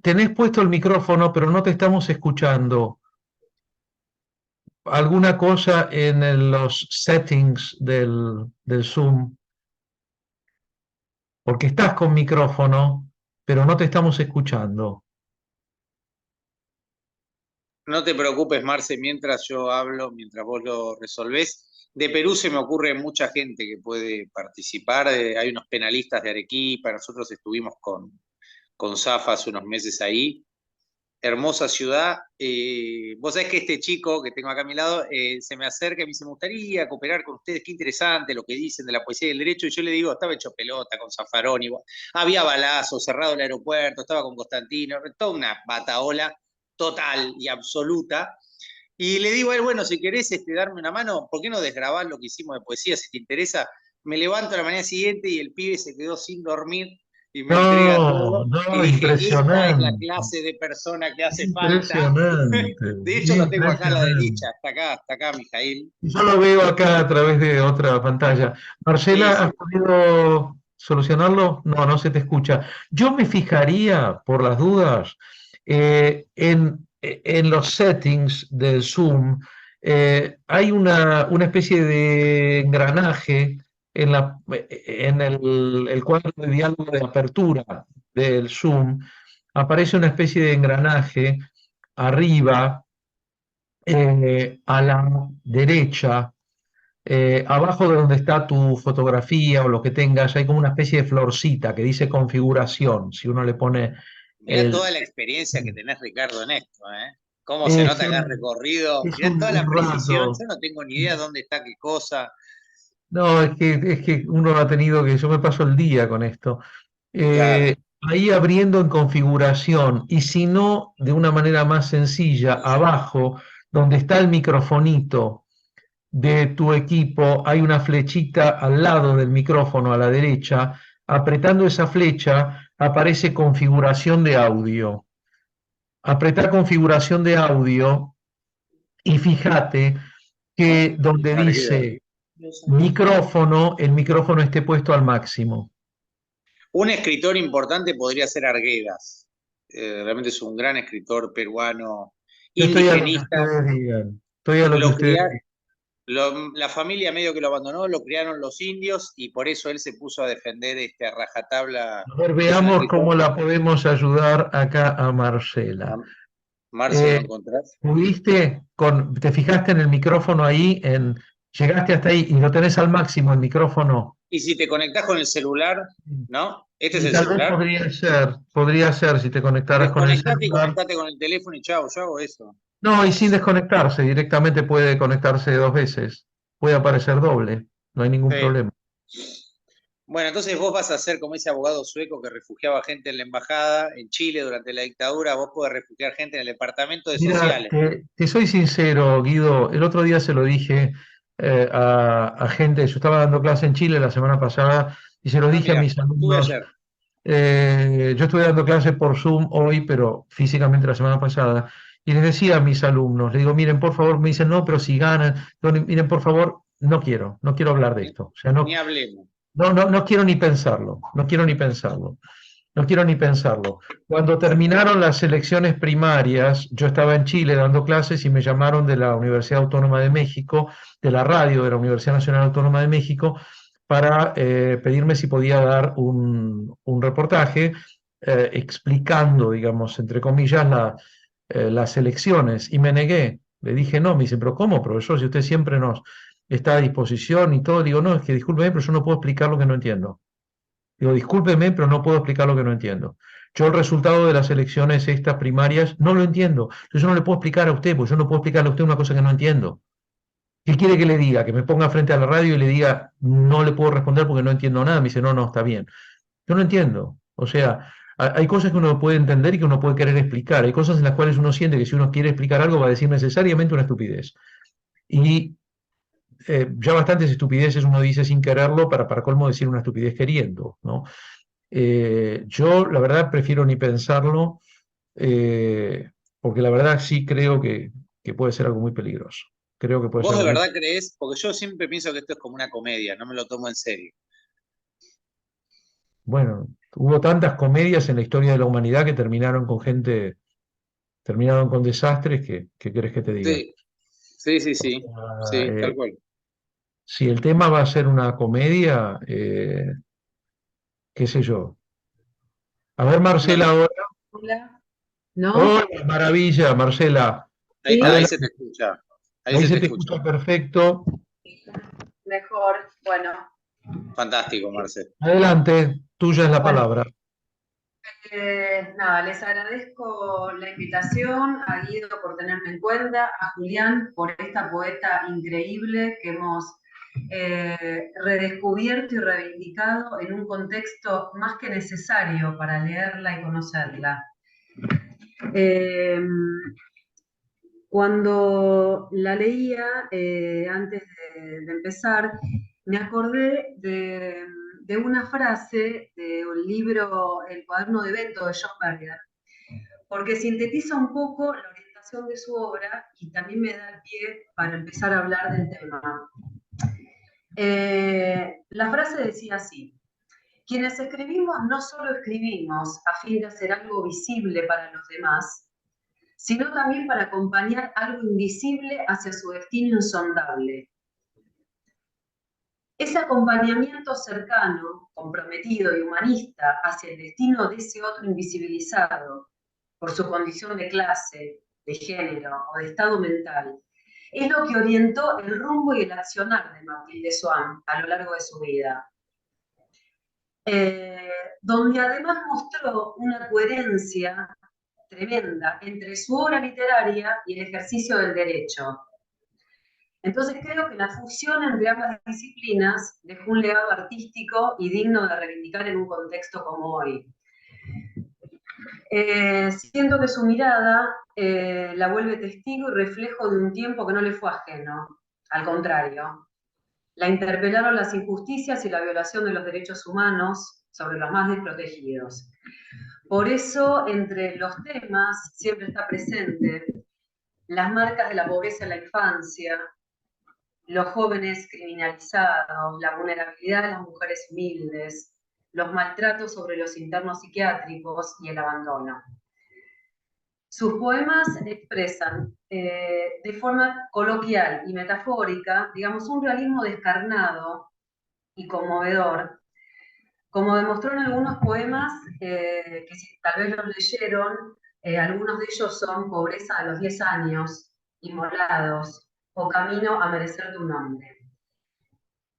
Tenés puesto el micrófono, pero no te estamos escuchando. ¿Alguna cosa en los settings del Zoom? Porque estás con micrófono, pero no te estamos escuchando. No te preocupes, Marce, mientras yo hablo, mientras vos lo resolvés. De Perú se me ocurre mucha gente que puede participar. Hay unos penalistas de Arequipa, nosotros estuvimos con Zafa hace unos meses ahí. Hermosa ciudad. Vos sabés que este chico que tengo acá a mi lado se me acerca y me dice, me gustaría cooperar con ustedes, qué interesante lo que dicen de la poesía y el derecho. Y yo le digo, estaba hecho pelota con Zaffaroni, había balazos, cerrado el aeropuerto, estaba con Constantino, toda una bataola total y absoluta. Y le digo a él, bueno, si querés darme una mano, ¿por qué no desgrabar lo que hicimos de poesía si te interesa? Me levanto la mañana siguiente y el pibe se quedó sin dormir y me entrega No, todo. Y no, dije, esta es la impresionante, clase de persona que hace falta. impresionante, De hecho, lo tengo acá a la impresionante. derecha, está acá, Mijail. Yo lo veo acá a través de otra pantalla. Sí, Marcela, ¿has sí. podido solucionarlo? No, no se te escucha. Yo me fijaría, por las dudas, en los settings del Zoom. Hay una especie de engranaje en el cuadro de diálogo de apertura del Zoom. Aparece una especie de engranaje arriba, a la derecha, abajo de donde está tu fotografía o lo que tengas, hay como una especie de florcita que dice configuración. Si uno le pone Mirá el... toda la experiencia que tenés, Ricardo, en esto, ¿eh? Cómo se nota que has recorrido. Es Mirá toda un la precisión. rato. Yo no tengo ni idea dónde está qué cosa. No, es que uno ha tenido que, yo me paso el día con esto. Claro. Ahí abriendo en configuración, y si no, de una manera más sencilla, abajo, donde está el microfonito, de tu equipo hay una flechita al lado del micrófono a la derecha. Apretando esa flecha aparece configuración de audio. Apretá configuración de audio y fíjate que donde dice micrófono, el micrófono esté puesto al máximo. Un escritor importante podría ser Arguedas. Realmente es un gran escritor peruano, Yo estoy a lo que indigenista. ustedes digan. Estoy a lo que Lo ustedes cría- digan. la familia medio que lo abandonó, lo criaron los indios y por eso él se puso a defender a rajatabla. A ver, Es un veamos escritor. cómo la podemos ayudar acá a Marcela. Marce, ¿lo Eh, encontrás? ¿Te fijaste en el micrófono ahí? Llegaste hasta ahí y lo tenés al máximo el micrófono. Y si te conectás con el celular, ¿no? Este es Y el tal vez celular. podría ser si te conectaras con el Desconectate y celular. conectate con el teléfono y chao, yo hago eso. No, y sin desconectarse, directamente puede conectarse 2 veces. Puede aparecer doble, no hay ningún Sí. problema. Bueno, entonces vos vas a ser como ese abogado sueco que refugiaba gente en la embajada en Chile durante la dictadura, vos podés refugiar gente en el departamento de Mira, sociales. te soy sincero, Guido, el otro día se lo dije a gente, yo estaba dando clase en Chile la semana pasada y se lo Ah, dije a mira, mis estuve alumnos. ayer. Yo estuve dando clase por Zoom hoy, pero físicamente la semana pasada, y les decía a mis alumnos, les digo, miren, por favor, me dicen, no, pero si ganan, no, miren, por favor, no quiero hablar de Ni, esto. O sea, ni hablemos. no quiero ni pensarlo, no quiero ni pensarlo. No quiero ni pensarlo. Cuando terminaron las elecciones primarias, yo estaba en Chile dando clases y me llamaron de la Universidad Autónoma de México, de la radio de la Universidad Nacional Autónoma de México, para pedirme si podía dar un reportaje explicando, digamos, entre comillas, las elecciones. Y me negué. Le dije, no, me dice, pero ¿cómo, profesor? Si usted siempre nos está a disposición y todo. Digo, no, es que discúlpeme, pero yo no puedo explicar lo que no entiendo. Digo, discúlpeme, pero no puedo explicar lo que no entiendo. Yo el resultado de las elecciones estas primarias no lo entiendo. Yo no le puedo explicar a usted, porque yo no puedo explicarle a usted una cosa que no entiendo. ¿Qué quiere que le diga? Que me ponga frente a la radio y le diga, no le puedo responder porque no entiendo nada. Me dice, no, está bien. Yo no entiendo. O sea, hay cosas que uno puede entender y que uno puede querer explicar. Hay cosas en las cuales uno siente que si uno quiere explicar algo va a decir necesariamente una estupidez. Y ya bastantes estupideces uno dice sin quererlo para colmo decir una estupidez queriendo, ¿no? Yo, la verdad, prefiero ni pensarlo, eh, porque la verdad sí creo que puede ser algo muy peligroso. Creo que puede ser ¿Vos de algo muy... verdad creés? Porque yo siempre pienso que esto es como una comedia, no me lo tomo en serio. Bueno, hubo tantas comedias en la historia de la humanidad que terminaron con desastres que querés que te diga. Sí, sí, sí, tal cual. Si el tema va a ser una comedia, qué sé yo. A ver, No, Marcela, ahora. Hola. ¿No? Hola, maravilla, Marcela. ahí está, ahí ¿Sí? se te escucha. Ahí Ahí se se te te escucha. escucha perfecto. Mejor. Bueno, Fantástico, Marce. Adelante, tuya es la bueno, palabra. nada, les agradezco la invitación, a Guido por tenerme en cuenta, a Julián por esta poeta increíble que hemos redescubierto y reivindicado en un contexto más que necesario para leerla y conocerla. Eh, Cuando la leía, antes de empezar, me acordé de una frase del libro El cuaderno de Beto de John Berger, porque sintetiza un poco la orientación de su obra y también me da el pie para empezar a hablar del tema. La frase decía así: quienes escribimos no solo escribimos a fin de hacer algo visible para los demás, sino también para acompañar algo invisible hacia su destino insondable. Ese acompañamiento cercano, comprometido y humanista hacia el destino de ese otro invisibilizado por su condición de clase, de género o de estado mental, es lo que orientó el rumbo y el accionar de Matilde Swan a lo largo de su vida. Donde además mostró una coherencia tremenda entre su obra literaria y el ejercicio del derecho. Entonces creo que la fusión entre ambas disciplinas dejó un legado artístico y digno de reivindicar en un contexto como hoy. Siento que su mirada la vuelve testigo y reflejo de un tiempo que no le fue ajeno, al contrario, la interpelaron las injusticias y la violación de los derechos humanos sobre los más desprotegidos. Por eso, entre los temas, siempre está presente las marcas de la pobreza en la infancia, los jóvenes criminalizados, la vulnerabilidad de las mujeres humildes, los maltratos sobre los internos psiquiátricos y el abandono. Sus poemas expresan de forma coloquial y metafórica, digamos, un realismo descarnado y conmovedor, como demostró en algunos poemas que si tal vez los leyeron, algunos de ellos son Pobreza a los 10 años, Inmolados, o Camino a merecer tu nombre.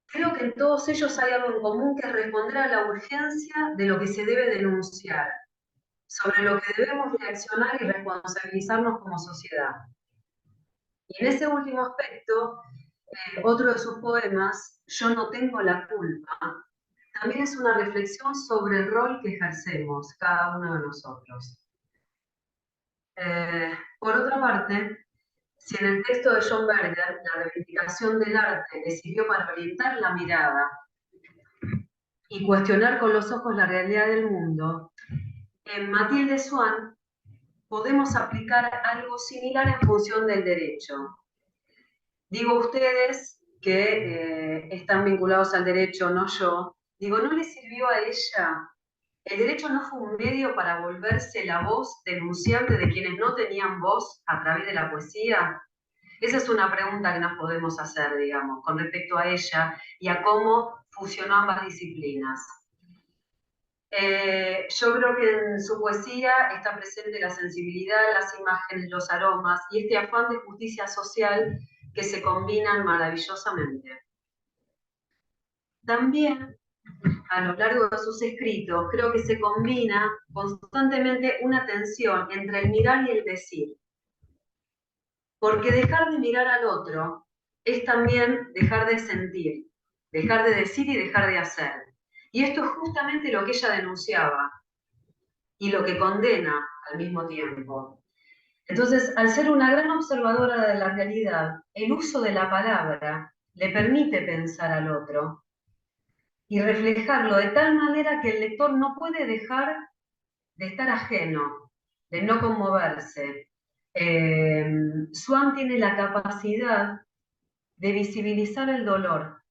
Creo que en todos ellos hay algo en común, que es responder a la urgencia de lo que se debe denunciar, sobre lo que debemos reaccionar y responsabilizarnos como sociedad. Y en ese último aspecto, otro de sus poemas, Yo no tengo la culpa, también es una reflexión sobre el rol que ejercemos cada uno de nosotros. Por otra parte, si en el texto de John Berger la reivindicación del arte le sirvió para orientar la mirada y cuestionar con los ojos la realidad del mundo, en Mathilde Swann podemos aplicar algo similar en función del derecho. Digo ustedes que están vinculados al derecho, no yo. Digo, ¿no le sirvió a ella? ¿El derecho no fue un medio para volverse la voz denunciante de quienes no tenían voz a través de la poesía? Esa es una pregunta que nos podemos hacer, digamos, con respecto a ella y a cómo fusionó ambas disciplinas. Yo creo que en su poesía está presente la sensibilidad, las imágenes, los aromas y este afán de justicia social que se combinan maravillosamente. También, a lo largo de sus escritos, creo que se combina constantemente una tensión entre el mirar y el decir. Porque dejar de mirar al otro es también dejar de sentir, dejar de decir y dejar de hacer. Y esto es justamente lo que ella denunciaba y lo que condena al mismo tiempo. Entonces, al ser una gran observadora de la realidad, el uso de la palabra le permite pensar al otro y reflejarlo de tal manera que el lector no puede dejar de estar ajeno, de no conmoverse. Swann tiene la capacidad de visibilizar el dolor,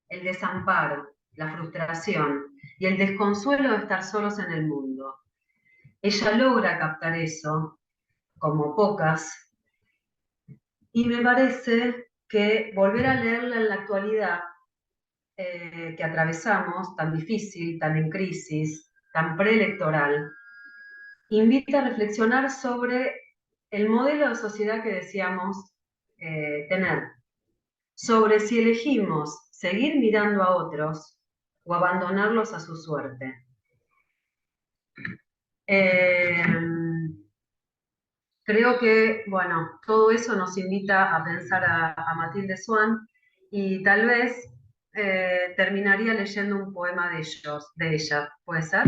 el desamparo, la frustración y el desconsuelo de estar solos en el mundo. Ella logra captar eso, como pocas, y me parece que volver a leerla en la actualidad que atravesamos, tan difícil, tan en crisis, tan preelectoral, invita a reflexionar sobre el modelo de sociedad que deseamos tener, sobre si elegimos seguir mirando a otros o abandonarlos a su suerte. Creo que, bueno, todo eso nos invita a pensar a Mathilde Swann y tal vez terminaría leyendo un poema de ella, ¿puede ser?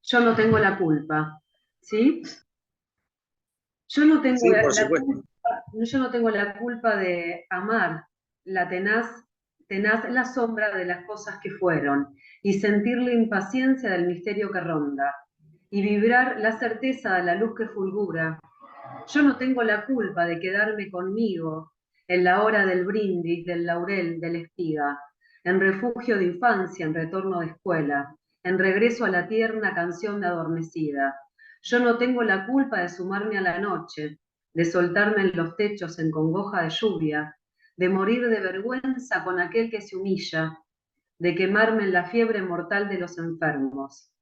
Yo no tengo la culpa, ¿sí? Yo no tengo yo no tengo la culpa de amar la tenaz la sombra de las cosas que fueron y sentir la impaciencia del misterio que ronda y vibrar la certeza de la luz que fulgura. Yo no tengo la culpa de quedarme conmigo en la hora del brindis, del laurel, de la espiga, en refugio de infancia, en retorno de escuela, en regreso a la tierna canción de adormecida. Yo no tengo la culpa de sumarme a la noche, de soltarme en los techos en congoja de lluvia, de morir de vergüenza con aquel que se humilla, de quemarme en la fiebre mortal de los enfermos,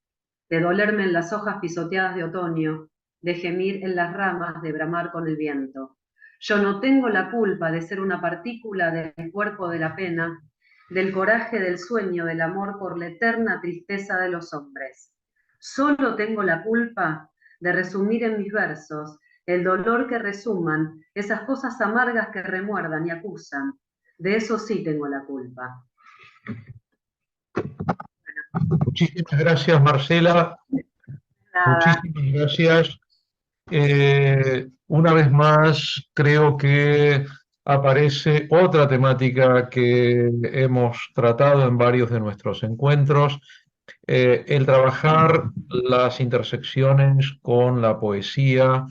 de dolerme en las hojas pisoteadas de otoño, de gemir en las ramas, de bramar con el viento. Yo no tengo la culpa de ser una partícula del cuerpo de la pena, del coraje del sueño, del amor por la eterna tristeza de los hombres. Solo tengo la culpa de resumir en mis versos el dolor que resuman, esas cosas amargas que remuerdan y acusan. De eso sí tengo la culpa. Muchísimas gracias, Marcela. Nada. Muchísimas gracias. Una vez más, creo que aparece otra temática que hemos tratado en varios de nuestros encuentros, el trabajar las intersecciones con la poesía,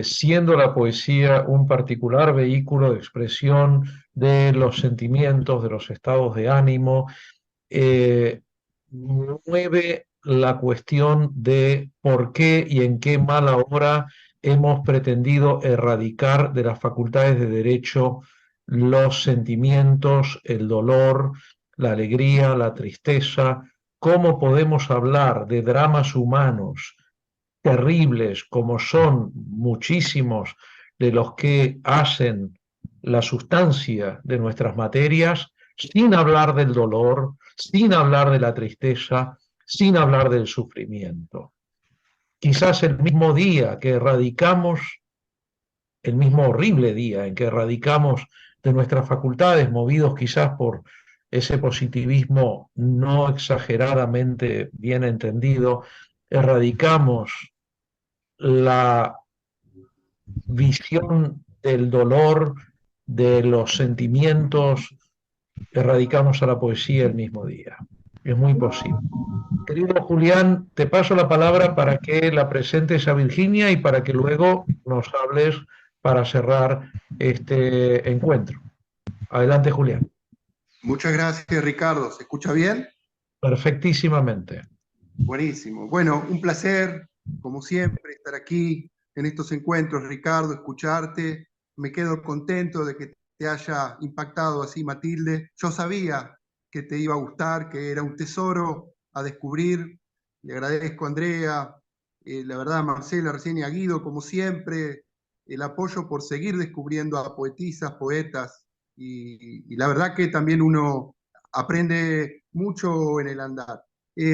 siendo la poesía un particular vehículo de expresión de los sentimientos, de los estados de ánimo, mueve la cuestión de por qué y en qué mala hora hemos pretendido erradicar de las facultades de derecho los sentimientos, el dolor, la alegría, la tristeza. ¿Cómo podemos hablar de dramas humanos terribles como son muchísimos de los que hacen la sustancia de nuestras materias, sin hablar del dolor, sin hablar de la tristeza, sin hablar del sufrimiento? Quizás el mismo día que erradicamos, el mismo horrible día en que erradicamos de nuestras facultades, movidos quizás por ese positivismo no exageradamente bien entendido, erradicamos la visión del dolor, de los sentimientos, erradicamos a la poesía el mismo día. Es muy posible. Querido Julián, te paso la palabra para que la presentes a Virginia y para que luego nos hables para cerrar este encuentro. Adelante, Julián. Muchas gracias, Ricardo. ¿Se escucha bien? Perfectísimamente. Buenísimo. Bueno, un placer, como siempre, estar aquí en estos encuentros, Ricardo, escucharte. Me quedo contento de que te haya impactado así, Matilde. Yo sabía que te iba a gustar, que era un tesoro a descubrir. Le agradezco a Andrea, la verdad a Marcela, recién y a Guido, como siempre, el apoyo por seguir descubriendo a poetisas, poetas. Y la verdad que también uno aprende mucho en el andar.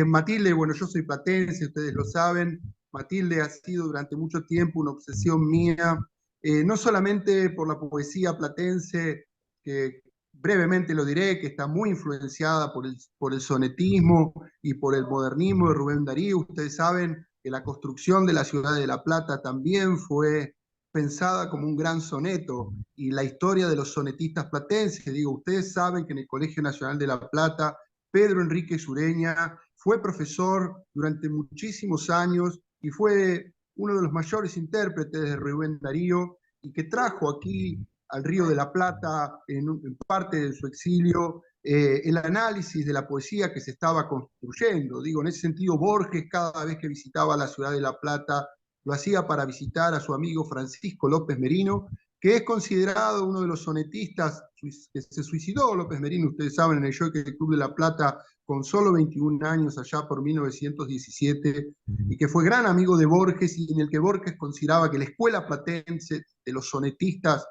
Matilde, bueno, yo soy platense, ustedes lo saben. Matilde ha sido durante mucho tiempo una obsesión mía, no solamente por la poesía platense, que brevemente lo diré, que está muy influenciada por el sonetismo y por el modernismo de Rubén Darío. Ustedes saben que la construcción de la ciudad de La Plata también fue pensada como un gran soneto, y la historia de los sonetistas platenses, digo, ustedes saben que en el Colegio Nacional de La Plata, Pedro Enrique Sureña fue profesor durante muchísimos años y fue uno de los mayores intérpretes de Rubén Darío, y que trajo aquí al Río de la Plata, en parte de su exilio, el análisis de la poesía que se estaba construyendo. Digo, en ese sentido, Borges, cada vez que visitaba la ciudad de La Plata, lo hacía para visitar a su amigo Francisco López Merino, que es considerado uno de los sonetistas que se suicidó. López Merino, ustedes saben, en el Jockey Club de La Plata, con solo 21 años, allá por 1917, y que fue gran amigo de Borges, y en el que Borges consideraba que la escuela platense de los sonetistas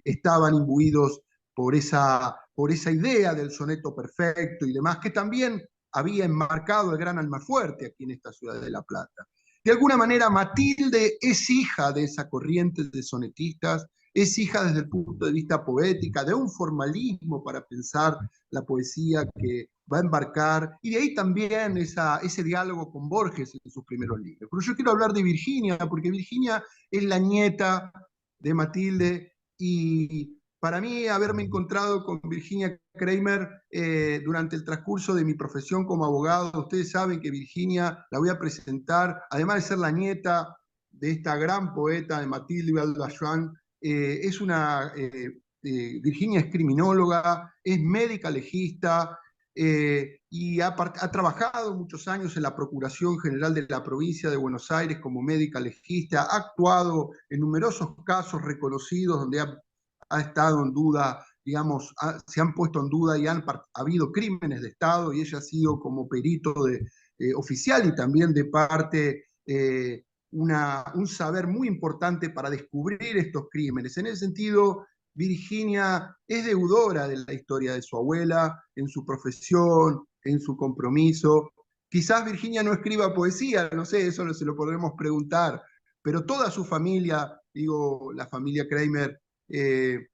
estaban imbuidos por esa idea del soneto perfecto y demás, que también había enmarcado el gran Almafuerte aquí en esta ciudad de La Plata. De alguna manera, Matilde es hija de esa corriente de sonetistas, es hija desde el punto de vista poética, de un formalismo para pensar la poesía que va a embarcar, y de ahí también ese diálogo con Borges en sus primeros libros. Pero yo quiero hablar de Virginia, porque Virginia es la nieta de Matilde, y para mí haberme encontrado con Virginia Kramer durante el transcurso de mi profesión como abogado, ustedes saben que Virginia la voy a presentar, además de ser la nieta de esta gran poeta de Matilde Valdajuan, Virginia es criminóloga, es médica legista, y ha trabajado muchos años en la Procuración General de la Provincia de Buenos Aires como médica legista, ha actuado en numerosos casos reconocidos donde ha estado en duda, digamos, se han puesto en duda y ha habido crímenes de Estado, y ella ha sido como perito oficial y también de parte un saber muy importante para descubrir estos crímenes. En ese sentido, Virginia es deudora de la historia de su abuela, en su profesión, en su compromiso. Quizás Virginia no escriba poesía, no sé, eso no se lo podremos preguntar, pero toda su familia, digo, la familia Kramer, es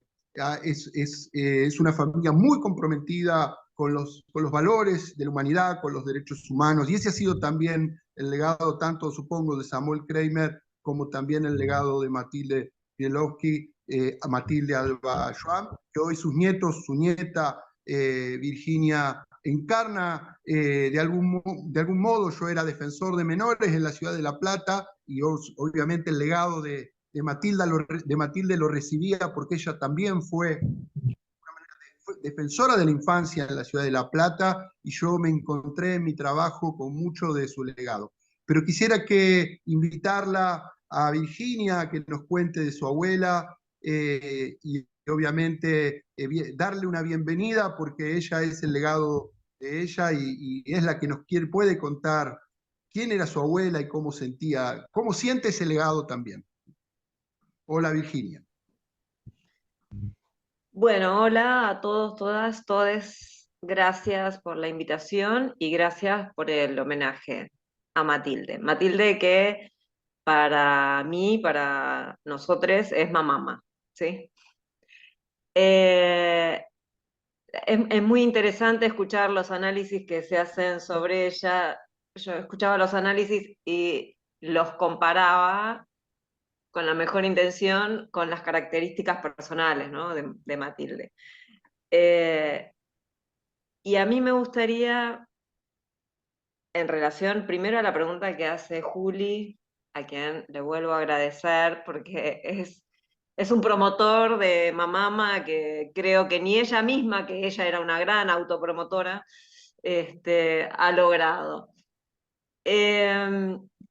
una familia muy comprometida con los valores de la humanidad, con los derechos humanos, y ese ha sido también el legado tanto, supongo, de Samuel Kramer como también el legado de Matilde Mielowski, a Matilde Alba Schwab, que hoy sus nietos, su nieta Virginia encarna de algún modo. Yo era defensor de menores en la ciudad de La Plata y obviamente el legado de Matilde lo recibía porque ella también fue defensora de la infancia en la ciudad de La Plata y yo me encontré en mi trabajo con mucho de su legado. Pero quisiera invitarla a Virginia a que nos cuente de su abuela y obviamente darle una bienvenida porque ella es el legado de ella y es la que puede contar quién era su abuela y cómo siente ese legado también. Hola Virginia. Bueno, hola a todos, todas, todes. Gracias por la invitación y gracias por el homenaje a Matilde. Matilde que para mí, para nosotros, es mamá, ¿sí? Es muy interesante escuchar los análisis que se hacen sobre ella. Yo escuchaba los análisis y los comparaba con la mejor intención con las características personales, ¿no? de Matilde. Y a mí me gustaría, en relación primero a la pregunta que hace Juli, a quien le vuelvo a agradecer porque es un promotor de Mamama que creo que ni ella misma, que ella era una gran autopromotora, ha logrado.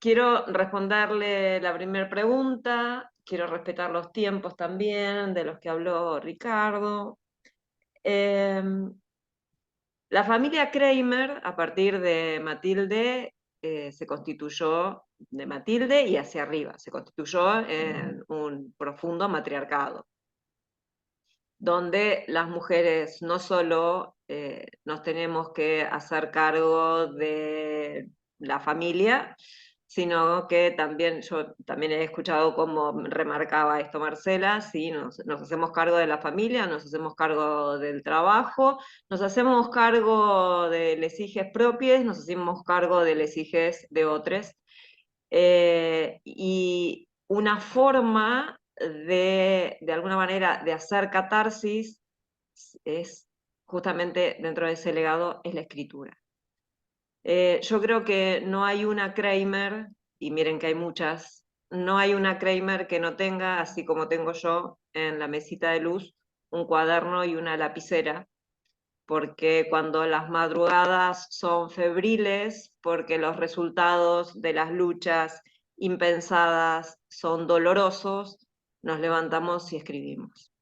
Quiero responderle la primera pregunta, quiero respetar los tiempos también de los que habló Ricardo. La familia Kramer, a partir de Matilde, se constituyó de Matilde y hacia arriba, se constituyó en un profundo matriarcado, donde las mujeres no solo nos tenemos que hacer cargo de la familia, sino que también, yo también he escuchado cómo remarcaba esto Marcela, ¿sí? Nos hacemos cargo de la familia, nos hacemos cargo del trabajo, nos hacemos cargo de les hijes propios, nos hacemos cargo de les hijes de otros. Y una forma de alguna manera, de hacer catarsis es justamente dentro de ese legado, es la escritura. Yo creo que no hay una Kramer, y miren que hay muchas, no hay una Kramer que no tenga, así como tengo yo en la mesita de luz, un cuaderno y una lapicera, porque cuando las madrugadas son febriles, porque los resultados de las luchas impensadas son dolorosos, nos levantamos y escribimos.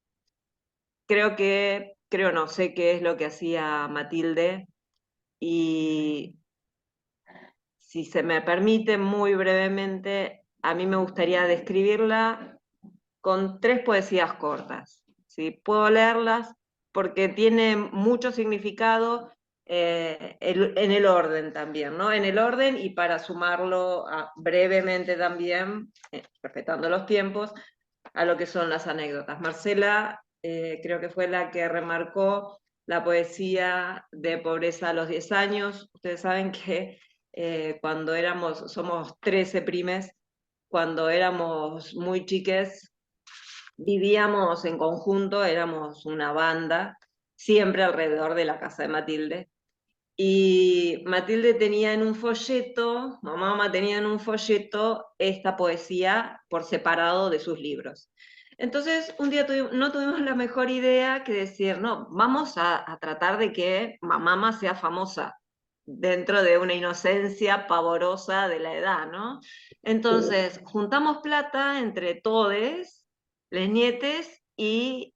Creo no, sé qué es lo que hacía Matilde, y si se me permite muy brevemente, a mí me gustaría describirla con 3 poesías cortas. ¿Sí? Puedo leerlas porque tiene mucho significado en el orden también, ¿no? En el orden, y para sumarlo brevemente también, respetando los tiempos, a lo que son las anécdotas. Marcela creo que fue la que remarcó la poesía de Pobreza a los 10 años. Ustedes saben que cuando somos 13 primes, cuando éramos muy chiques, vivíamos en conjunto, éramos una banda, siempre alrededor de la casa de Matilde. Y Matilde tenía en un folleto, mamá tenía en un folleto esta poesía por separado de sus libros. Entonces, un día no tuvimos la mejor idea que decir, no, vamos a tratar de que mamá sea famosa, dentro de una inocencia pavorosa de la edad, ¿no? Entonces, juntamos plata entre todes, les nietes, y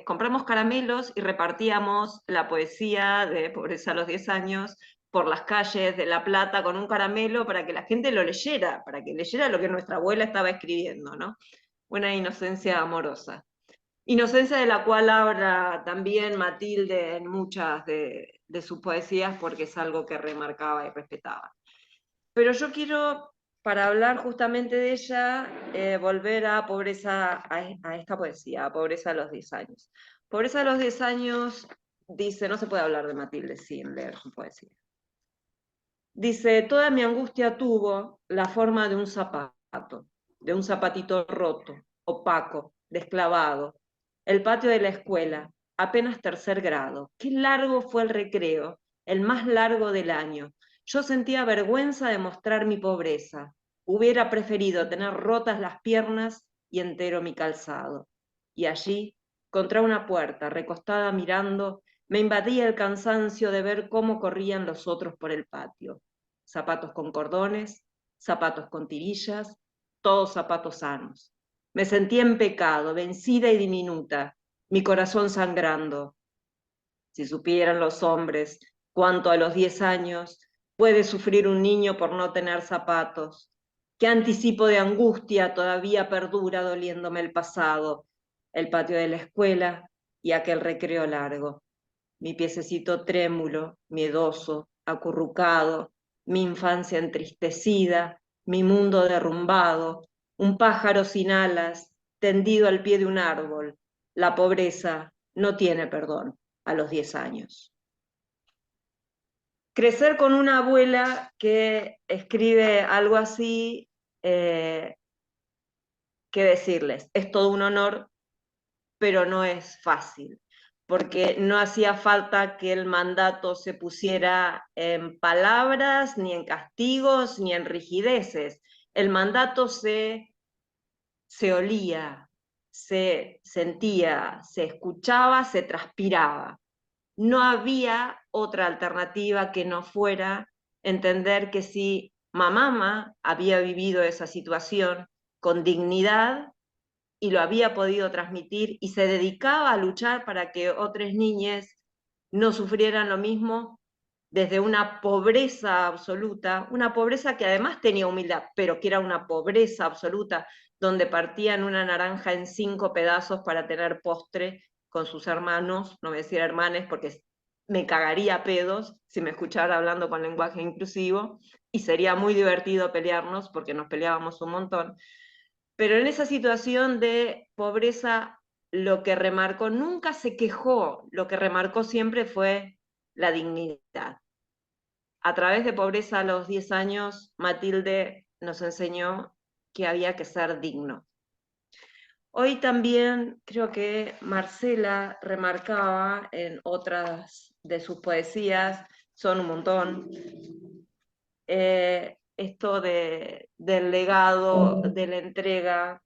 compramos caramelos y repartíamos la poesía de Pobreza a los 10 años por las calles de La Plata con un caramelo para que la gente lo leyera, para que leyera lo que nuestra abuela estaba escribiendo, ¿no? Una inocencia amorosa. Inocencia de la cual habla también Matilde en muchas de sus poesías, porque es algo que remarcaba y respetaba. Pero yo quiero, para hablar justamente de ella, volver a Pobreza, a esta poesía, a Pobreza a los 10 años. Pobreza a los 10 años dice, no se puede hablar de Matilde sin leer su poesía. Dice, toda mi angustia tuvo la forma de un zapato. de un zapatito roto, opaco, desclavado. El patio de la escuela, apenas 3er grado. Qué largo fue el recreo, el más largo del año. Yo sentía vergüenza de mostrar mi pobreza. Hubiera preferido tener rotas las piernas y entero mi calzado. Y allí, contra una puerta, recostada mirando, me invadía el cansancio de ver cómo corrían los otros por el patio. Zapatos con cordones, zapatos con tirillas, todos zapatos sanos. Me sentía en pecado, vencida y diminuta, mi corazón sangrando. Si supieran los hombres cuánto a los 10 años puede sufrir un niño por no tener zapatos, qué anticipo de angustia todavía perdura doliéndome el pasado, el patio de la escuela y aquel recreo largo. Mi piececito trémulo, miedoso, acurrucado, mi infancia entristecida, mi mundo derrumbado, un pájaro sin alas, tendido al pie de un árbol. La pobreza no tiene perdón a los 10 años. Crecer con una abuela que escribe algo así, qué decirles, es todo un honor, pero no es fácil, porque no hacía falta que el mandato se pusiera en palabras, ni en castigos, ni en rigideces. El mandato se olía, se sentía, se escuchaba, se transpiraba. No había otra alternativa que no fuera entender que si mamá había vivido esa situación con dignidad y lo había podido transmitir y se dedicaba a luchar para que otras niñas no sufrieran lo mismo desde una pobreza absoluta, una pobreza que además tenía humildad, pero que era una pobreza absoluta, donde partían una naranja en 5 pedazos para tener postre con sus hermanos, no voy a decir hermanes porque me cagaría a pedos si me escuchara hablando con lenguaje inclusivo, y sería muy divertido pelearnos porque nos peleábamos un montón. Pero en esa situación de pobreza, lo que remarcó, nunca se quejó, lo que remarcó siempre fue la dignidad. A través de Pobreza a los 10 años, Matilde nos enseñó que había que ser digno. Hoy también creo que Marcela remarcaba en otras de sus poesías, son un montón, esto del legado, de la entrega.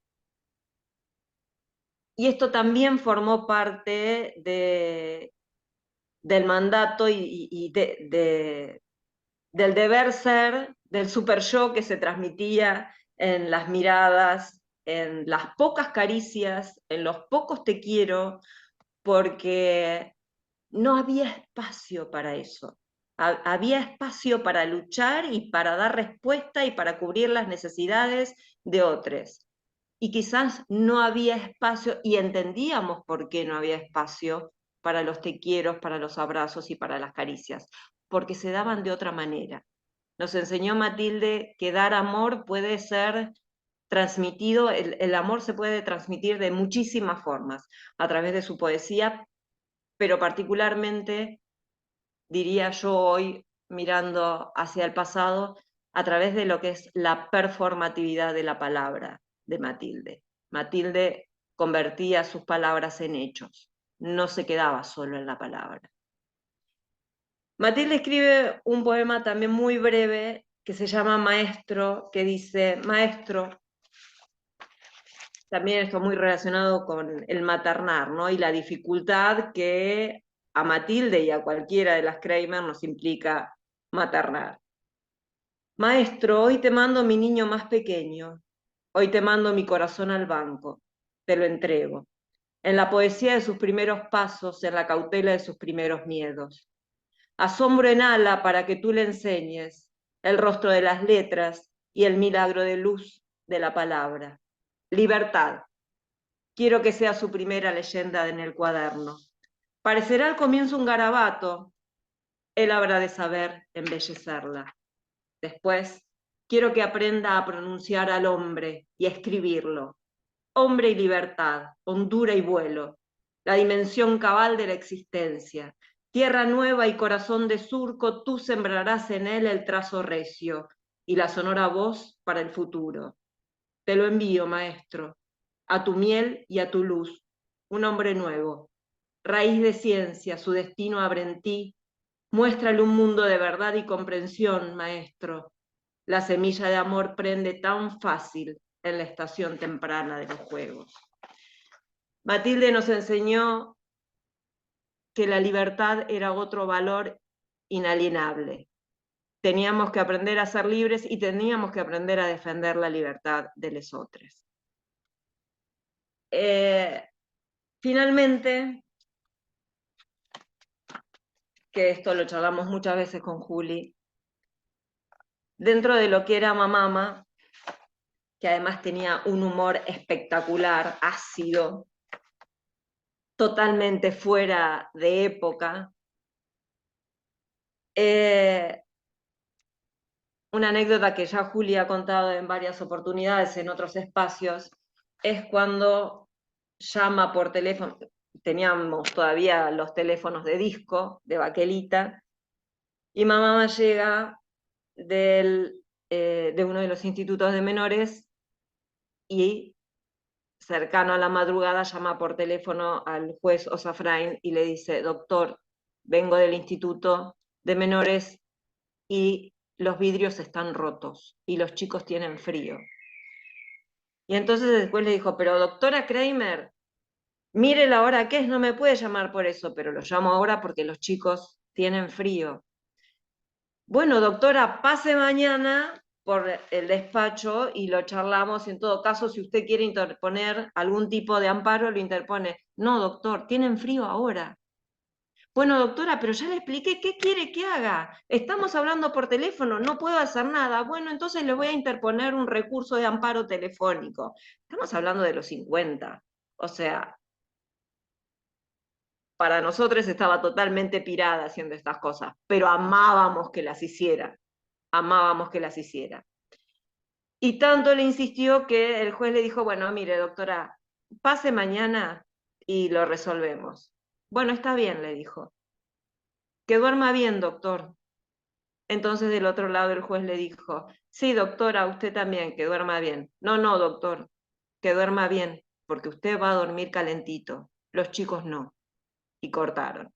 Y esto también formó parte del mandato y del deber ser, del super yo que se transmitía en las miradas, en las pocas caricias, en los pocos te quiero, porque no había espacio para eso. Había espacio para luchar y para dar respuesta y para cubrir las necesidades de otros. Y quizás no había espacio, y entendíamos por qué no había espacio para los te quiero, para los abrazos y para las caricias, porque se daban de otra manera. Nos enseñó Matilde que dar amor puede ser transmitido, el amor se puede transmitir de muchísimas formas, a través de su poesía, pero particularmente, diría yo hoy, mirando hacia el pasado, a través de lo que es la performatividad de la palabra de Matilde. Matilde convertía sus palabras en hechos, no se quedaba solo en la palabra. Matilde escribe un poema también muy breve que se llama Maestro, que dice: Maestro, también esto muy relacionado con el maternar, ¿no? Y la dificultad que a Matilde y a cualquiera de las Kramer nos implica maternar. Maestro, hoy te mando mi niño más pequeño, hoy te mando mi corazón al banco, te lo entrego, en la poesía de sus primeros pasos, en la cautela de sus primeros miedos. Asombro en ala para que tú le enseñes el rostro de las letras y el milagro de luz de la palabra. Libertad. Quiero que sea su primera leyenda en el cuaderno. Parecerá al comienzo un garabato, él habrá de saber embellecerla. Después, quiero que aprenda a pronunciar al hombre y a escribirlo. Hombre y libertad, hondura y vuelo, la dimensión cabal de la existencia. Tierra nueva y corazón de surco, tú sembrarás en él el trazo recio y la sonora voz para el futuro. te lo envío, maestro, a tu miel y a tu luz, un hombre nuevo, raíz de ciencia, su destino abre en ti, muéstrale un mundo de verdad y comprensión, maestro. La semilla de amor prende tan fácil en la estación temprana de los juegos. Matilde nos enseñó que la libertad era otro valor inalienable. Teníamos que aprender a ser libres y teníamos que aprender a defender la libertad de los otros. Finalmente, que esto lo charlamos muchas veces con Juli, dentro de lo que era Mamama, que además tenía un humor espectacular, ácido, totalmente fuera de época, una anécdota que ya Juli ha contado en varias oportunidades en otros espacios, es cuando llama por teléfono, teníamos todavía los teléfonos de disco, de baquelita, y mamá llega de uno de los institutos de menores y cercano a la madrugada llama por teléfono al juez Osafrain y le dice: doctor, vengo del instituto de menores y los vidrios están rotos y los chicos tienen frío. Y entonces después le dijo: pero doctora Kramer, mire la hora que es, no me puede llamar por eso, pero lo llamo ahora porque los chicos tienen frío. Bueno, doctora, pase mañana por el despacho y lo charlamos. En todo caso, si usted quiere interponer algún tipo de amparo, lo interpone. No, doctor, tienen frío ahora. Bueno, doctora, pero ya le expliqué, ¿qué quiere que haga? Estamos hablando por teléfono, no puedo hacer nada. Bueno, entonces le voy a interponer un recurso de amparo telefónico. Estamos hablando de los 50. O sea, para nosotros estaba totalmente pirada haciendo estas cosas, pero amábamos que las hiciera. Amábamos que las hiciera. Y tanto le insistió que el juez le dijo: bueno, mire, doctora, pase mañana y lo resolvemos. Bueno, está bien, le dijo. Que duerma bien, doctor. Entonces del otro lado el juez le dijo: sí, doctora, usted también, que duerma bien. No, no, doctor, que duerma bien, porque usted va a dormir calentito, los chicos no. Y cortaron.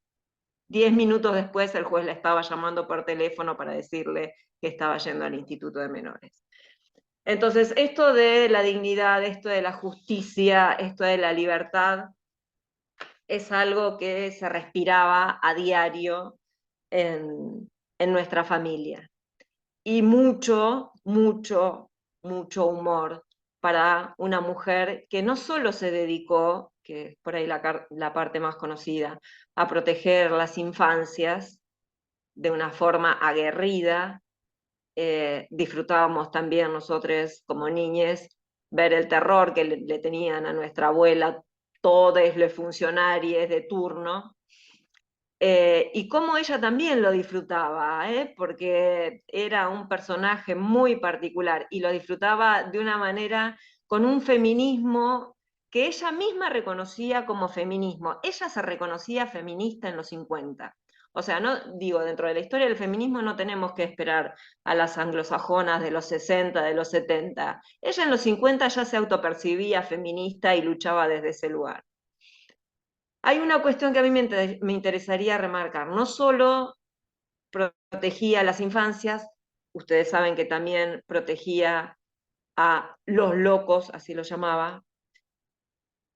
10 minutos después el juez la estaba llamando por teléfono para decirle que estaba yendo al instituto de menores. Entonces, esto de la dignidad, esto de la justicia, esto de la libertad, es algo que se respiraba a diario en nuestra familia. Y mucho, mucho, mucho humor para una mujer que no solo se dedicó, que es por ahí la parte más conocida, a proteger las infancias de una forma aguerrida. Disfrutábamos también nosotros como niñes ver el terror que le tenían a nuestra abuela todos los funcionarios de turno, y cómo ella también lo disfrutaba, porque era un personaje muy particular y lo disfrutaba de una manera con un feminismo que ella misma reconocía como feminismo. Ella se reconocía feminista en los 50. O sea, no digo, dentro de la historia del feminismo no tenemos que esperar a las anglosajonas de los 60, de los 70. Ella en los 50 ya se autopercibía feminista y luchaba desde ese lugar. Hay una cuestión que a mí me interesaría remarcar. No solo protegía a las infancias, ustedes saben que también protegía a los locos, así lo llamaba,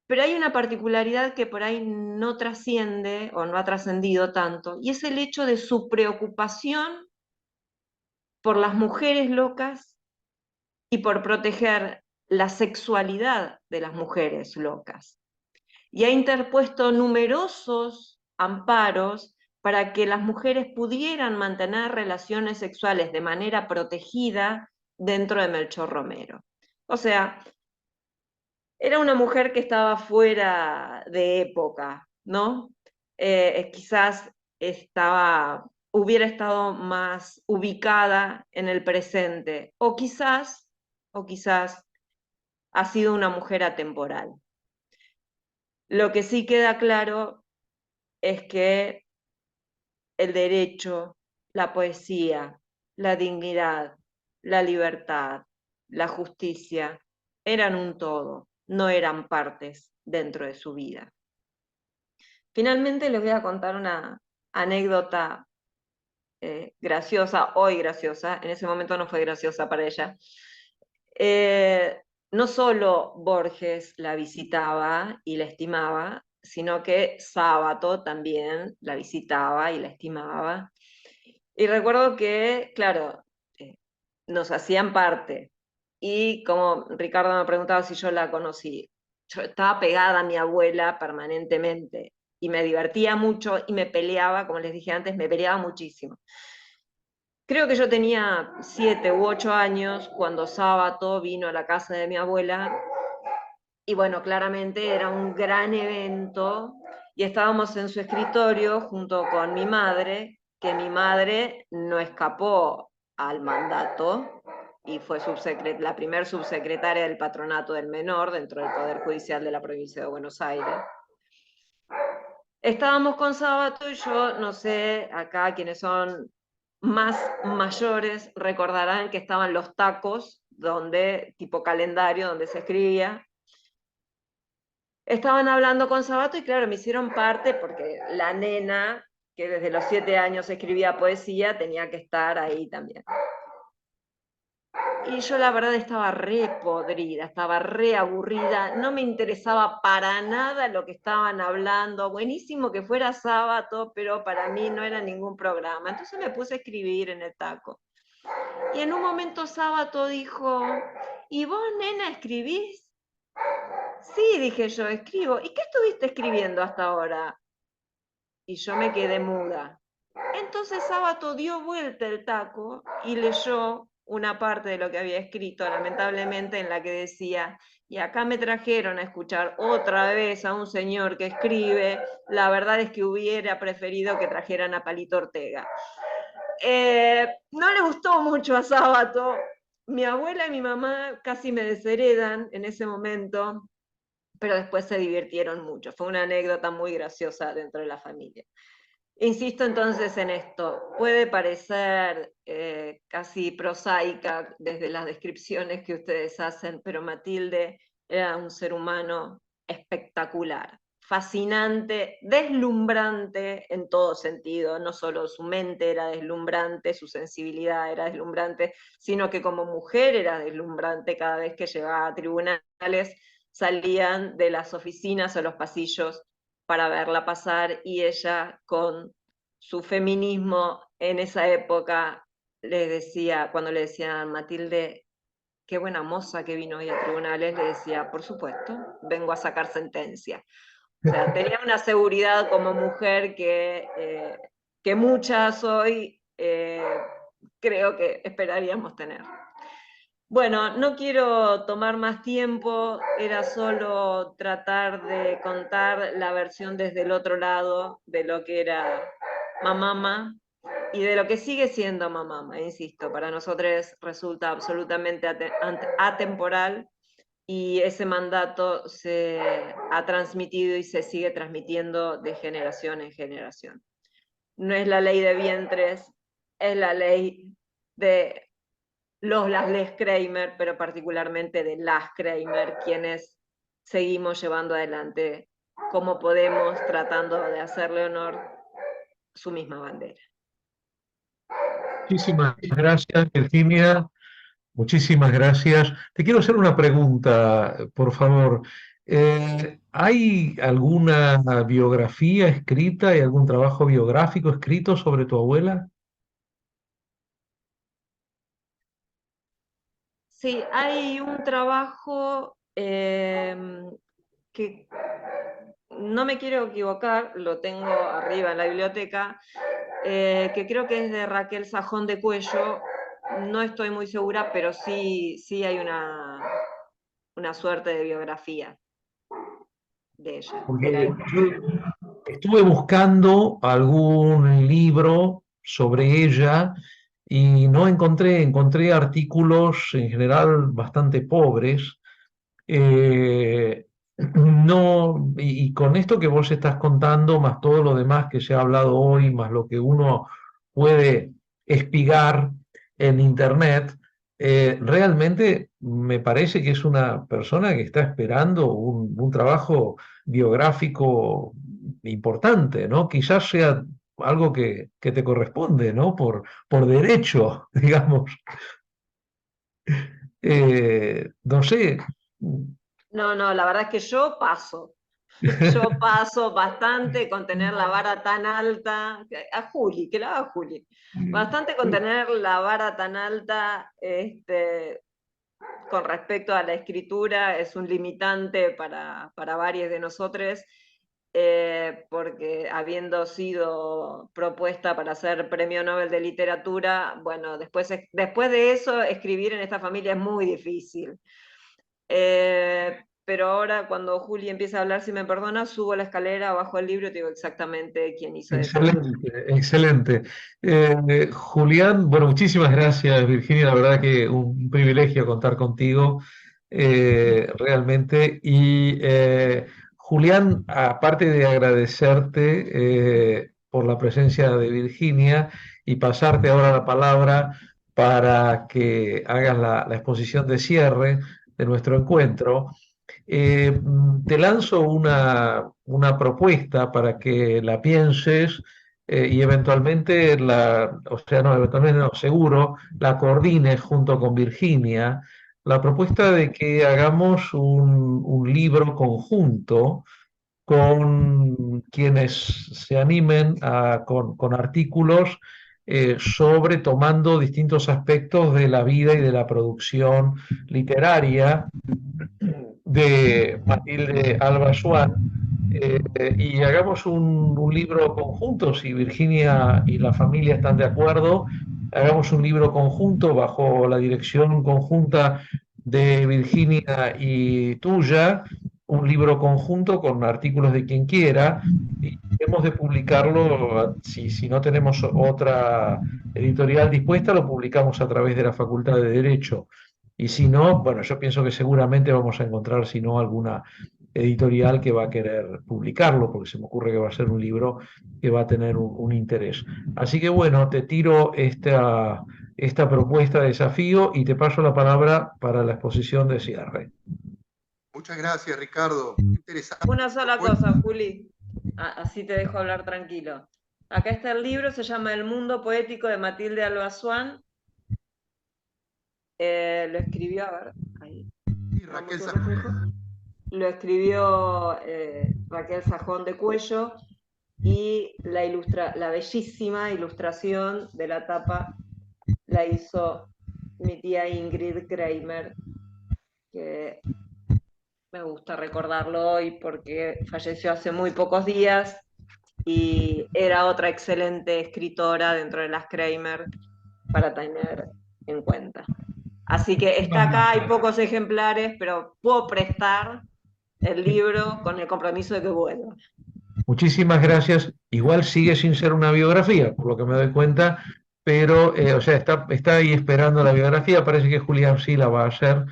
pero hay una particularidad que por ahí no trasciende o no ha trascendido tanto, y es el hecho de su preocupación por las mujeres locas y por proteger la sexualidad de las mujeres locas. Y ha interpuesto numerosos amparos para que las mujeres pudieran mantener relaciones sexuales de manera protegida dentro de Melchor Romero. O sea, era una mujer que estaba fuera de época, ¿no? Quizás hubiera estado más ubicada en el presente, o quizás ha sido una mujer atemporal. Lo que sí queda claro es que el derecho, la poesía, la dignidad, la libertad, la justicia eran un todo, no eran partes dentro de su vida. Finalmente les voy a contar una anécdota graciosa, hoy graciosa, en ese momento no fue graciosa para ella. No solo Borges la visitaba y la estimaba, sino que Sábato también la visitaba y la estimaba. Y recuerdo que, claro, nos hacían parte. Y como Ricardo me preguntaba si yo la conocí, yo estaba pegada a mi abuela permanentemente y me divertía mucho y me peleaba, como les dije antes, me peleaba muchísimo. Creo que yo tenía 7 u 8 años cuando Sábato vino a la casa de mi abuela y bueno, claramente era un gran evento y estábamos en su escritorio junto con mi madre, que mi madre no escapó al mandato y fue la primer subsecretaria del Patronato del Menor dentro del Poder Judicial de la provincia de Buenos Aires. Estábamos con Sábato y yo, no sé, acá quienes son más mayores recordarán que estaban los tacos, tipo calendario, donde se escribía. Estaban hablando con Sábato y claro, me hicieron parte porque la nena, que desde los 7 años escribía poesía, tenía que estar ahí también. Y yo la verdad estaba re podrida, estaba re aburrida, no me interesaba para nada lo que estaban hablando, buenísimo que fuera Sábato, pero para mí no era ningún programa. Entonces me puse a escribir en el taco. Y en un momento Sábato dijo, ¿y vos, nena, escribís? Sí, dije yo, escribo. ¿Y qué estuviste escribiendo hasta ahora? Y yo me quedé muda. Entonces Sábato dio vuelta el taco y leyó una parte de lo que había escrito, lamentablemente, en la que decía, y acá me trajeron a escuchar otra vez a un señor que escribe, la verdad es que hubiera preferido que trajeran a Palito Ortega. No le gustó mucho a Sábato. Mi abuela y mi mamá casi me desheredan en ese momento, pero después se divirtieron mucho. Fue una anécdota muy graciosa dentro de la familia. Insisto entonces en esto, puede parecer casi prosaica desde las descripciones que ustedes hacen, pero Matilde era un ser humano espectacular, fascinante, deslumbrante en todo sentido, no solo su mente era deslumbrante, su sensibilidad era deslumbrante, sino que como mujer era deslumbrante cada vez que llegaba a tribunales, salían de las oficinas o los pasillos para verla pasar y ella con su feminismo en esa época le decía, cuando le decían Matilde, qué buena moza que vino hoy a tribunales, le decía, por supuesto, vengo a sacar sentencia. O sea, tenía una seguridad como mujer que muchas hoy creo que esperaríamos tener. Bueno, no quiero tomar más tiempo, era solo tratar de contar la versión desde el otro lado de lo que era Mamama y de lo que sigue siendo Mamama, insisto, para nosotros resulta absolutamente atemporal y ese mandato se ha transmitido y se sigue transmitiendo de generación en generación. No es la ley de vientres, es la ley de las Kramer, pero particularmente de las Kramer, quienes seguimos llevando adelante como podemos, tratando de hacerle honor su misma bandera. Muchísimas gracias, Virginia. Muchísimas gracias. Te quiero hacer una pregunta, por favor. ¿Hay alguna biografía escrita y algún trabajo biográfico escrito sobre tu abuela? Sí, hay un trabajo que no me quiero equivocar, lo tengo arriba en la biblioteca, que creo que es de Raquel Sajón de Cuello, no estoy muy segura, pero sí hay una suerte de biografía de ella. Porque yo estuve buscando algún libro sobre ella y no encontré artículos en general bastante pobres. No, y con esto que vos estás contando, más todo lo demás que se ha hablado hoy, más lo que uno puede espigar en internet, realmente me parece que es una persona que está esperando un trabajo biográfico importante, ¿no? Quizás sea algo que te corresponde, ¿no? Por derecho, digamos. No sé. No, no, la verdad es que yo paso. Yo paso bastante con tener la vara tan alta. A Juli, que la haga Juli. Bastante con tener la vara tan alta, con respecto a la escritura, es un limitante para varios de nosotros, porque habiendo sido propuesta para ser Premio Nobel de Literatura, bueno, después de eso, escribir en esta familia es muy difícil. Pero ahora cuando Juli empieza a hablar, si me perdona, subo la escalera, bajo el libro y te digo exactamente quién hizo esa. Excelente, excelente. Julián, bueno, muchísimas gracias, Virginia. La verdad que un privilegio contar contigo, realmente. Y Julián, aparte de agradecerte por la presencia de Virginia y pasarte ahora la palabra para que hagas la exposición de cierre de nuestro encuentro. Te lanzo una propuesta para que la pienses, y eventualmente o sea, no, eventualmente no, seguro, la coordines junto con Virginia. La propuesta de que hagamos un libro conjunto con quienes se animen con artículos sobre tomando distintos aspectos de la vida y de la producción literaria de Matilde Alba Swan, y hagamos un libro conjunto, si Virginia y la familia están de acuerdo, hagamos un libro conjunto bajo la dirección conjunta de Virginia y tuya, un libro conjunto con artículos de quien quiera, y hemos de publicarlo, si no tenemos otra editorial dispuesta, lo publicamos a través de la Facultad de Derecho. Y si no, bueno, yo pienso que seguramente vamos a encontrar, si no, alguna editorial que va a querer publicarlo, porque se me ocurre que va a ser un libro que va a tener un interés. Así que bueno, te tiro esta propuesta de desafío y te paso la palabra para la exposición de cierre. Muchas gracias, Ricardo. Interesante. Una sola cosa, Juli, así te dejo hablar tranquilo. Acá está el libro, se llama El mundo poético de Matilde Alba Swan. Lo escribió, a ver, ahí. Sí, Raquel Sajón. Lo escribió Raquel Sajón de Cuello, y la bellísima ilustración de la tapa la hizo mi tía Ingrid Kramer, que me gusta recordarlo hoy porque falleció hace muy pocos días y era otra excelente escritora dentro de las Kramer para tener en cuenta. Así que está acá, hay pocos ejemplares, pero puedo prestar el libro con el compromiso de que vuelva. Muchísimas gracias. Igual sigue sin ser una biografía, por lo que me doy cuenta, pero, o sea, está ahí esperando la biografía. Parece que Julián sí la va a hacer,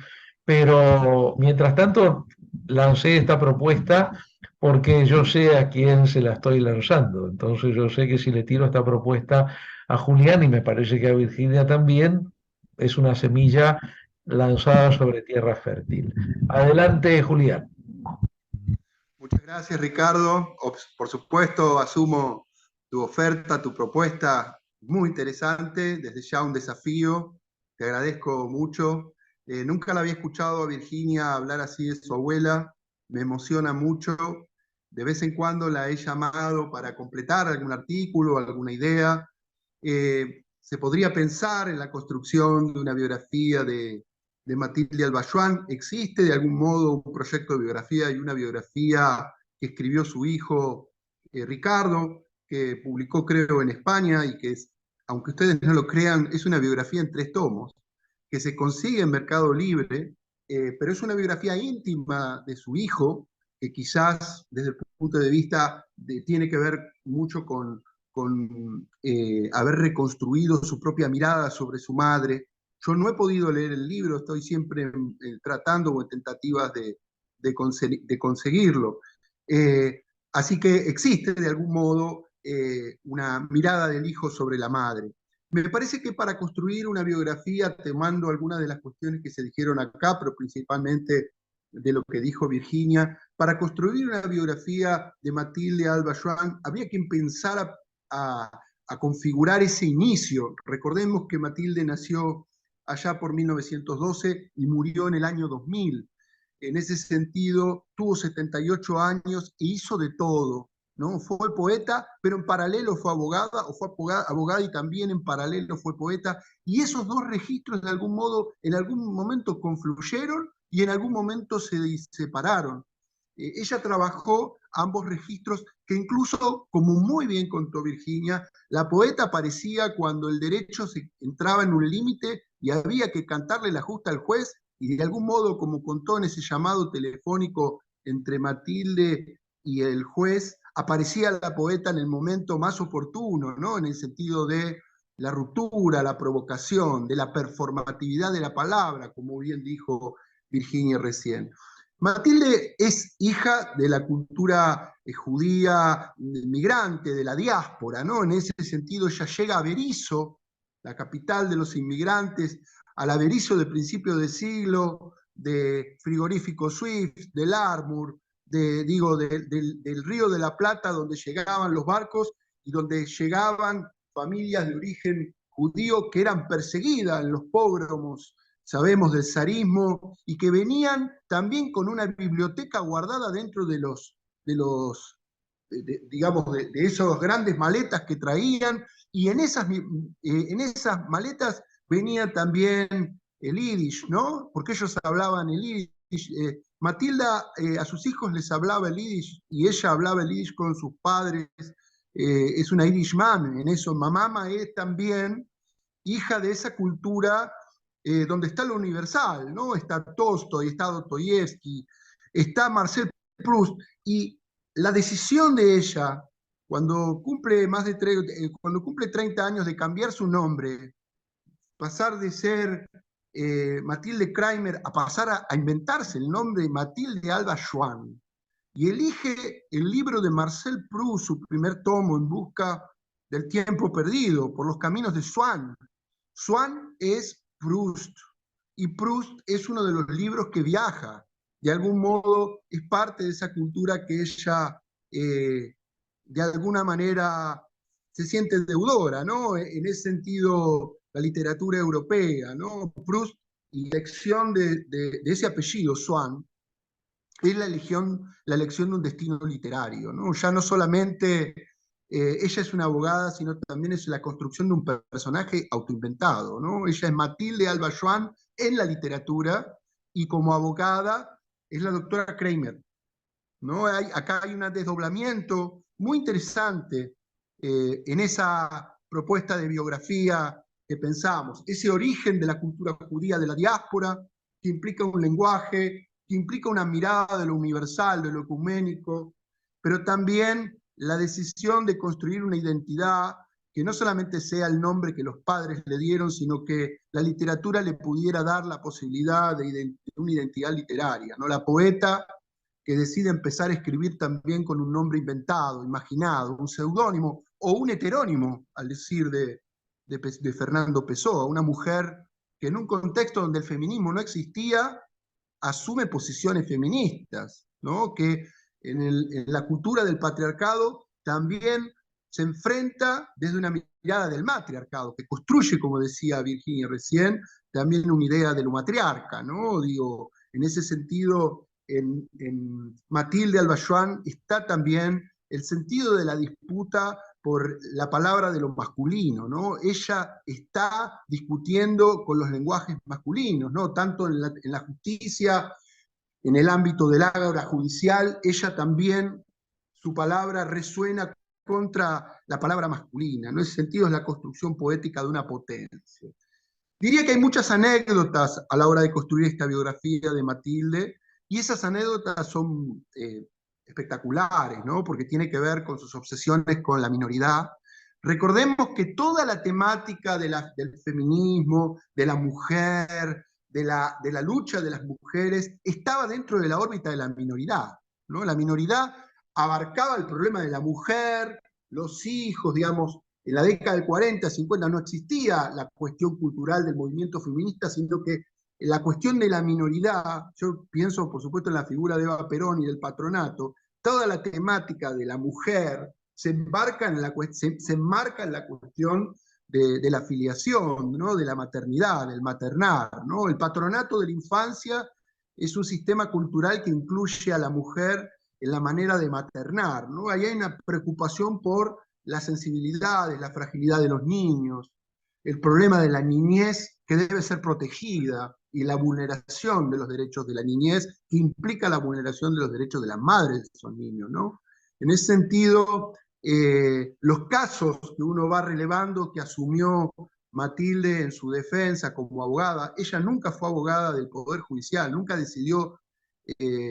pero mientras tanto lancé esta propuesta porque yo sé a quién se la estoy lanzando. Entonces yo sé que si le tiro esta propuesta a Julián, y me parece que a Virginia también, es una semilla lanzada sobre tierra fértil. Adelante, Julián. Muchas gracias, Ricardo. Por supuesto, asumo tu oferta, tu propuesta, muy interesante, desde ya un desafío. Te agradezco mucho. Nunca la había escuchado a Virginia hablar así de su abuela. Me emociona mucho. De vez en cuando la he llamado para completar algún artículo, alguna idea. Se podría pensar en la construcción de una biografía de Matilde Alba Swan. ¿Existe de algún modo un proyecto de biografía y una biografía que escribió su hijo Ricardo, que publicó creo en España y que es, aunque ustedes no lo crean, es una biografía en 3 tomos, que se consigue en Mercado Libre, pero es una biografía íntima de su hijo, que quizás desde el punto de vista tiene que ver mucho con haber reconstruido su propia mirada sobre su madre. Yo no he podido leer el libro, estoy siempre tratando o en tentativas de conseguirlo. Así que existe de algún modo una mirada del hijo sobre la madre. Me parece que para construir una biografía, tomando algunas de las cuestiones que se dijeron acá, pero principalmente de lo que dijo Virginia, para construir una biografía de Matilde Alba Joan, habría que empezar a configurar ese inicio. Recordemos que Matilde nació allá por 1912 y murió en el año 2000. En ese sentido, tuvo 78 años e hizo de todo, ¿no? Fue poeta, pero en paralelo fue abogada, o fue abogada y también en paralelo fue poeta, y esos dos registros de algún modo, en algún momento confluyeron y en algún momento se separaron. Ella trabajó ambos registros, que incluso, como muy bien contó Virginia, la poeta aparecía cuando el derecho se entraba en un límite y había que cantarle la justa al juez, y de algún modo, como contó en ese llamado telefónico entre Matilde y el juez, aparecía la poeta en el momento más oportuno, ¿no? En el sentido de la ruptura, la provocación, de la performatividad de la palabra, como bien dijo Virginia recién. Matilde es hija de la cultura judía migrante, de la diáspora, ¿no? En ese sentido ella llega a Berisso, la capital de los inmigrantes, al Berisso de principio de siglo, de Frigorífico Swift, del Armour, del Río de la Plata, donde llegaban los barcos y donde llegaban familias de origen judío que eran perseguidas en los pogromos, sabemos, del zarismo, y que venían también con una biblioteca guardada dentro de esas grandes maletas que traían, y en esas maletas venía también el yiddish, ¿no? Porque ellos hablaban el yiddish. Matilda a sus hijos les hablaba el yiddish, y ella hablaba el yiddish con sus padres. Es una yiddish mom, en eso. Mamá es también hija de esa cultura donde está lo universal, ¿no? Está Tolstoy, está Dostoyevsky, está Marcel Proust, y la decisión de ella, cuando cumple cuando cumple 30 años, de cambiar su nombre, pasar de ser Matilde Kramer a pasar a inventarse el nombre de Matilde Alba Joan, y elige el libro de Marcel Proust, su primer tomo, En busca del tiempo perdido, por los caminos de Swann. Swann es Proust, y Proust es uno de los libros que viaja. De algún modo es parte de esa cultura que ella, de alguna manera, se siente deudora, ¿no? En ese sentido, la literatura europea, ¿no? Proust, y la elección de ese apellido, Swann, es la elección de un destino literario, ¿no? Ya no solamente ella es una abogada, sino también es la construcción de un personaje autoinventado, ¿no? Ella es Matilde Alba Joan en la literatura, y como abogada es la doctora Kramer, ¿no? Acá hay un desdoblamiento muy interesante en esa propuesta de biografía que pensamos, ese origen de la cultura judía de la diáspora, que implica un lenguaje, que implica una mirada de lo universal, de lo ecuménico, pero también la decisión de construir una identidad que no solamente sea el nombre que los padres le dieron, sino que la literatura le pudiera dar la posibilidad de una identidad literaria, ¿no? La poeta que decide empezar a escribir también con un nombre inventado, imaginado, un seudónimo o un heterónimo, al decir de Fernando Pessoa, una mujer que en un contexto donde el feminismo no existía, asume posiciones feministas, ¿no? Que en la cultura del patriarcado también se enfrenta desde una mirada del matriarcado, que construye, como decía Virginia recién, también una idea de lo matriarca, ¿no? Digo, en ese sentido, en Matilde Alba Joan está también el sentido de la disputa por la palabra de lo masculino, ¿no? Ella está discutiendo con los lenguajes masculinos, ¿no? Tanto en la justicia, en el ámbito del ágora judicial, ella también, su palabra resuena contra la palabra masculina, ¿no? En ese sentido es la construcción poética de una potencia. Diría que hay muchas anécdotas a la hora de construir esta biografía de Matilde, y esas anécdotas son espectaculares, ¿no? Porque tiene que ver con sus obsesiones con la minoridad. Recordemos que toda la temática del feminismo, de la mujer, de la lucha de las mujeres, estaba dentro de la órbita de la minoridad, ¿no? La minoridad abarcaba el problema de la mujer, los hijos, digamos, En la década del 40, 50 no existía la cuestión cultural del movimiento feminista, sino que la cuestión de la minoridad, yo pienso por supuesto en la figura de Eva Perón y del patronato, toda la temática de la mujer se enmarca en la cuestión de la filiación, ¿no? De la maternidad, del maternar, ¿no? El patronato de la infancia es un sistema cultural que incluye a la mujer en la manera de maternar, ¿no? Ahí hay una preocupación por las sensibilidades, la fragilidad de los niños, el problema de la niñez que debe ser protegida y la vulneración de los derechos de la niñez que implica la vulneración de los derechos de las madres de esos niños, ¿no? En ese sentido, los casos que uno va relevando que asumió Matilde en su defensa como abogada, ella nunca fue abogada del Poder Judicial, nunca decidió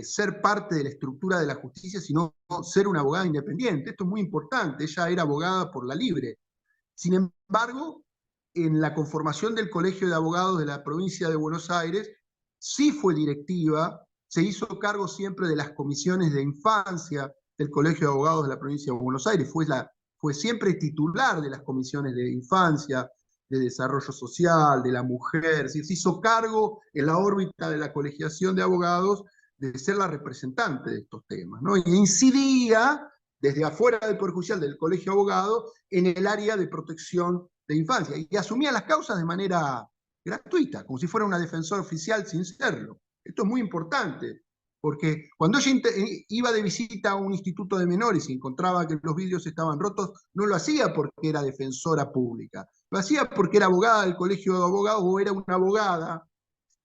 ser parte de la estructura de la justicia, sino ser una abogada independiente. Esto es muy importante, ella era abogada por la libre. Sin embargo, en la conformación del Colegio de Abogados de la provincia de Buenos Aires, sí fue directiva, se hizo cargo siempre de las comisiones de infancia del Colegio de Abogados de la provincia de Buenos Aires, fue siempre titular de las comisiones de infancia, de desarrollo social, de la mujer, se hizo cargo en la órbita de la colegiación de abogados de ser la representante de estos temas, ¿no? Y incidía desde afuera del Poder Judicial del Colegio de Abogados en el área de protección de infancia, y asumía las causas de manera gratuita, como si fuera una defensora oficial sin serlo. Esto es muy importante, porque cuando ella iba de visita a un instituto de menores y encontraba que los vidrios estaban rotos, no lo hacía porque era defensora pública, lo hacía porque era abogada del Colegio de Abogados o era una abogada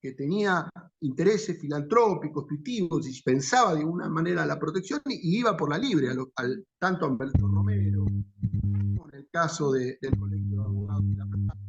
que tenía intereses filantrópicos, tuitivos, y pensaba de una manera la protección y iba por la libre, tanto a Melchor Romero, como en el caso del Colegio de Abogados de la Plata,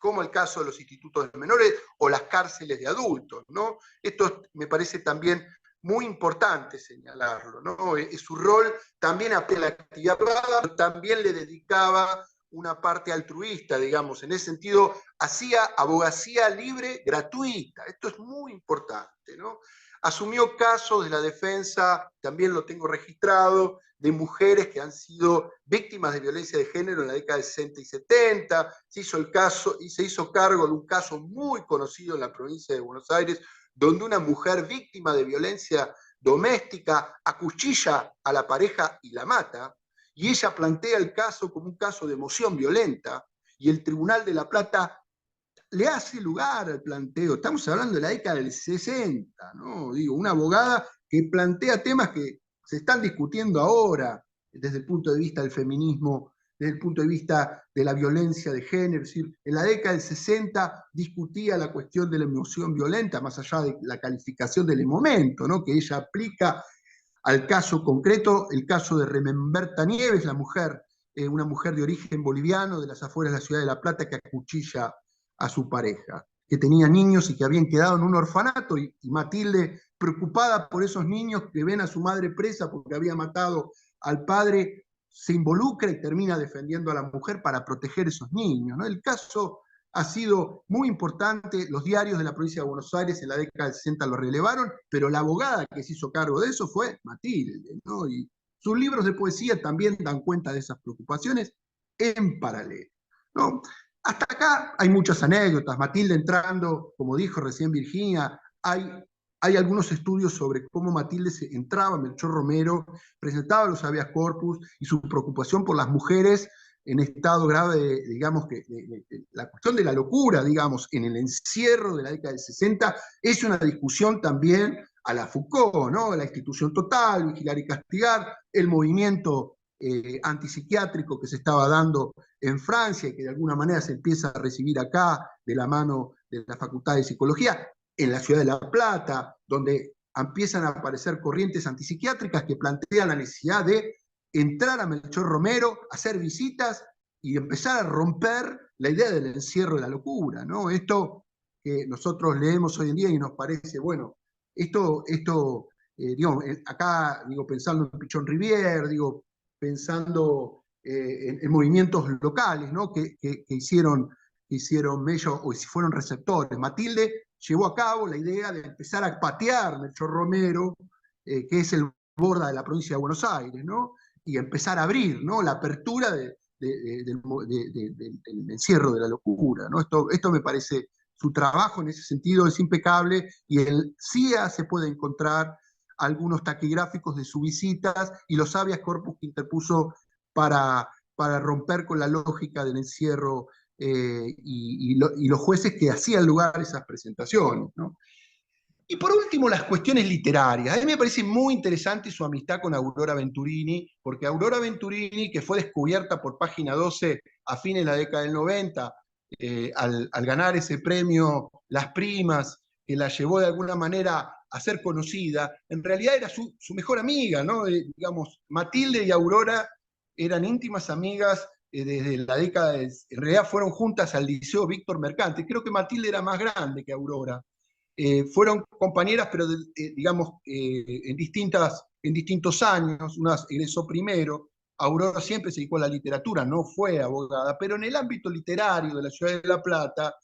como el caso de los institutos de menores o las cárceles de adultos, ¿no? Esto me parece también muy importante señalarlo, ¿no? Su rol también a la actividad privada, pero también le dedicaba una parte altruista, digamos, en ese sentido, hacía abogacía libre gratuita. Esto es muy importante, ¿no? Asumió casos de la defensa, también lo tengo registrado, de mujeres que han sido víctimas de violencia de género en la década de 60 y 70, se hizo cargo de un caso muy conocido en la provincia de Buenos Aires, donde una mujer víctima de violencia doméstica acuchilla a la pareja y la mata, y ella plantea el caso como un caso de emoción violenta, y el Tribunal de La Plata le hace lugar al planteo. Estamos hablando de la década del 60, ¿no? Digo, una abogada que plantea temas que se están discutiendo ahora desde el punto de vista del feminismo, desde el punto de vista de la violencia de género. Es decir, en la década del 60 discutía la cuestión de la emoción violenta, más allá de la calificación del momento, ¿no? Que ella aplica al caso concreto, el caso de Rememberta Nieves, la mujer, una mujer de origen boliviano de las afueras de la ciudad de La Plata que acuchilla a su pareja, que tenía niños y que habían quedado en un orfanato, y Matilde, preocupada por esos niños que ven a su madre presa porque había matado al padre, se involucra y termina defendiendo a la mujer para proteger esos niños, ¿no? El caso ha sido muy importante, los diarios de la provincia de Buenos Aires en la década del 60 lo relevaron, pero la abogada que se hizo cargo de eso fue Matilde, ¿no? Y sus libros de poesía también dan cuenta de esas preocupaciones en paralelo, ¿no? Hasta acá hay muchas anécdotas. Matilde entrando, como dijo recién Virginia, hay algunos estudios sobre cómo Matilde entraba, Melchor Romero presentaba los habeas corpus y su preocupación por las mujeres en estado grave, digamos, la cuestión de la locura, digamos, en el encierro de la década del 60, es una discusión también a la Foucault, ¿no? La institución total, vigilar y castigar, el movimiento antipsiquiátrico que se estaba dando en Francia y que de alguna manera se empieza a recibir acá de la mano de la Facultad de Psicología, en la ciudad de La Plata, donde empiezan a aparecer corrientes antipsiquiátricas que plantean la necesidad de entrar a Melchor Romero, hacer visitas y empezar a romper la idea del encierro de la locura, ¿no? Esto que nosotros leemos hoy en día y nos parece, bueno, digamos, acá, digo, pensando en Pichon Rivière, digo, pensando en movimientos locales, ¿no? que hicieron ellos, o si fueron receptores. Matilde llevó a cabo la idea de empezar a patear Melchor Romero, que es el borda de la provincia de Buenos Aires, ¿no? Y empezar a abrir, ¿no? La apertura de del encierro, de la locura, ¿no? Esto me parece, su trabajo en ese sentido es impecable, y el CIA se puede encontrar algunos taquigráficos de sus visitas y los habeas corpus que interpuso para romper con la lógica del encierro, y los jueces que hacían lugar a esas presentaciones, ¿no? Y por último, las cuestiones literarias. A mí me parece muy interesante su amistad con Aurora Venturini, porque Aurora Venturini, que fue descubierta por Página 12 a fines de la década del 90, al ganar ese premio Las Primas, que la llevó de alguna manera a ser conocida, en realidad era su mejor amiga, ¿no? Digamos, Matilde y Aurora eran íntimas amigas desde la década en realidad fueron juntas al Liceo Víctor Mercante. Creo que Matilde era más grande que Aurora. Fueron compañeras, pero digamos, en distintos años. Una egresó primero. Aurora siempre se dedicó a la literatura, no fue abogada, pero en el ámbito literario de la ciudad de La Plata,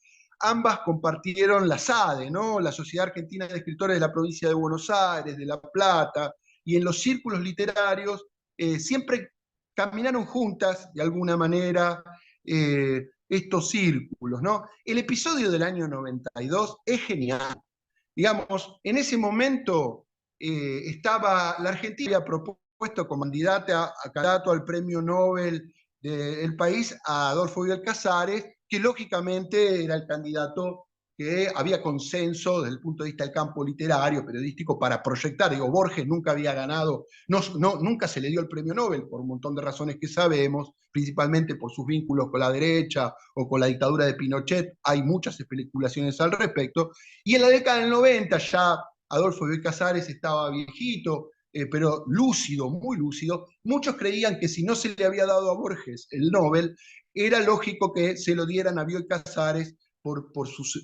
ambas compartieron la SADE, ¿no? La Sociedad Argentina de Escritores de la provincia de Buenos Aires, de La Plata, y en los círculos literarios siempre caminaron juntas, de alguna manera, estos círculos, ¿no? El episodio del año 92 es genial. Digamos, en ese momento la Argentina había propuesto como candidato al premio Nobel del país a Adolfo Bioy Casares, que lógicamente era el candidato que había consenso desde el punto de vista del campo literario, periodístico, para proyectar. Digo, Borges nunca había ganado, nunca se le dio el premio Nobel, por un montón de razones que sabemos, principalmente por sus vínculos con la derecha o con la dictadura de Pinochet. Hay muchas especulaciones al respecto. Y en la década del 90 ya Adolfo Bioy Casares estaba viejito, pero lúcido, muy lúcido. Muchos creían que si no se le había dado a Borges el Nobel, era lógico que se lo dieran a Bioy Casares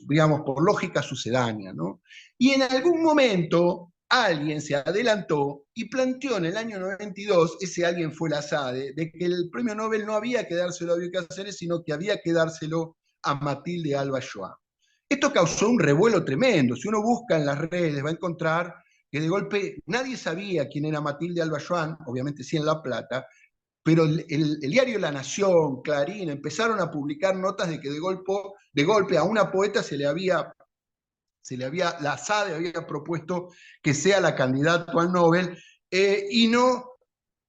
digamos, por lógica sucedánea, ¿no? Y en algún momento alguien se adelantó y planteó en el año 92, ese alguien fue la SADE, de que el premio Nobel no había que dárselo a Bioy Casares, sino que había que dárselo a Matilde Alba Joan. Esto causó un revuelo tremendo. Si uno busca en las redes va a encontrar que de golpe nadie sabía quién era Matilde Alba Joan, obviamente sí en La Plata, pero el diario La Nación, Clarín, empezaron a publicar notas de que de golpe a una poeta la SADE había propuesto que sea la candidata al Nobel, y no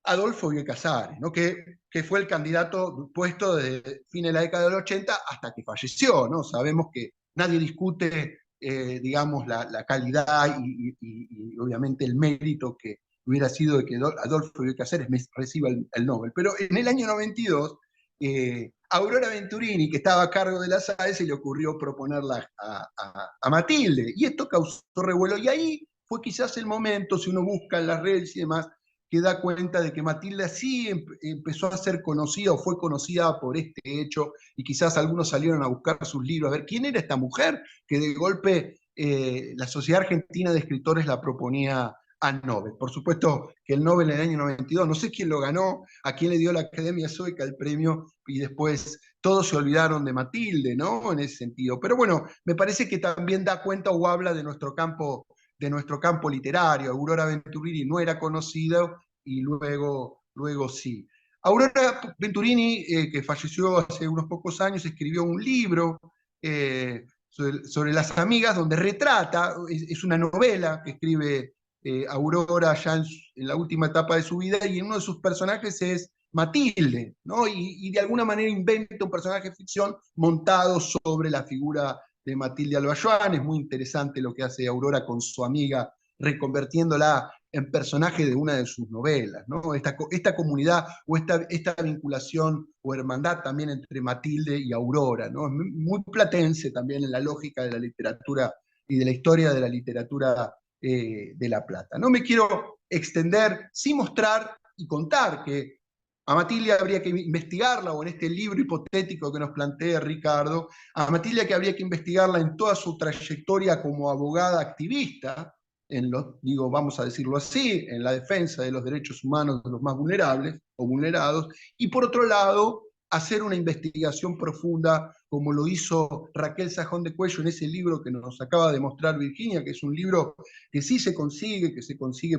Adolfo Bioy Casares, ¿no? que fue el candidato puesto desde fines de la década del 80 hasta que falleció, ¿no? Sabemos que nadie discute, digamos, la calidad y obviamente el mérito que hubiera sido de que Adolfo Bioy Casares reciba el Nobel. Pero en el año 92, Aurora Venturini, que estaba a cargo de la SADE, se le ocurrió proponerla a Matilde, y esto causó revuelo, y ahí fue quizás el momento, si uno busca en las redes y demás, que da cuenta de que Matilde sí empezó a ser conocida o fue conocida por este hecho, y quizás algunos salieron a buscar sus libros, a ver quién era esta mujer que de golpe la Sociedad Argentina de Escritores la proponía al Nobel. Por supuesto que el Nobel en el año 92, no sé quién lo ganó, a quién le dio la Academia Sueca el premio, y después todos se olvidaron de Matilde, ¿no? En ese sentido. Pero bueno, me parece que también da cuenta o habla de nuestro campo literario. Aurora Venturini no era conocida y luego sí. Aurora Venturini, que falleció hace unos pocos años, escribió un libro sobre las amigas, donde retrata, es una novela que escribe Aurora ya en la última etapa de su vida, y uno de sus personajes es Matilde, ¿no? Y de alguna manera inventa un personaje de ficción montado sobre la figura de Matilde Alba Joan. Es muy interesante lo que hace Aurora con su amiga, reconvirtiéndola en personaje de una de sus novelas, ¿no? Esta comunidad o esta vinculación o hermandad también entre Matilde y Aurora, ¿no? Muy platense también en la lógica de la literatura y de la historia de la literatura de La Plata. No me quiero extender sin mostrar y contar que a Matilde habría que investigarla, o en este libro hipotético que nos plantea Ricardo, a Matilde que habría que investigarla en toda su trayectoria como abogada activista, vamos a decirlo así, en la defensa de los derechos humanos de los más vulnerables o vulnerados, y por otro lado, hacer una investigación profunda, como lo hizo Raquel Sajón de Cuello en ese libro que nos acaba de mostrar Virginia, que es un libro que sí se consigue,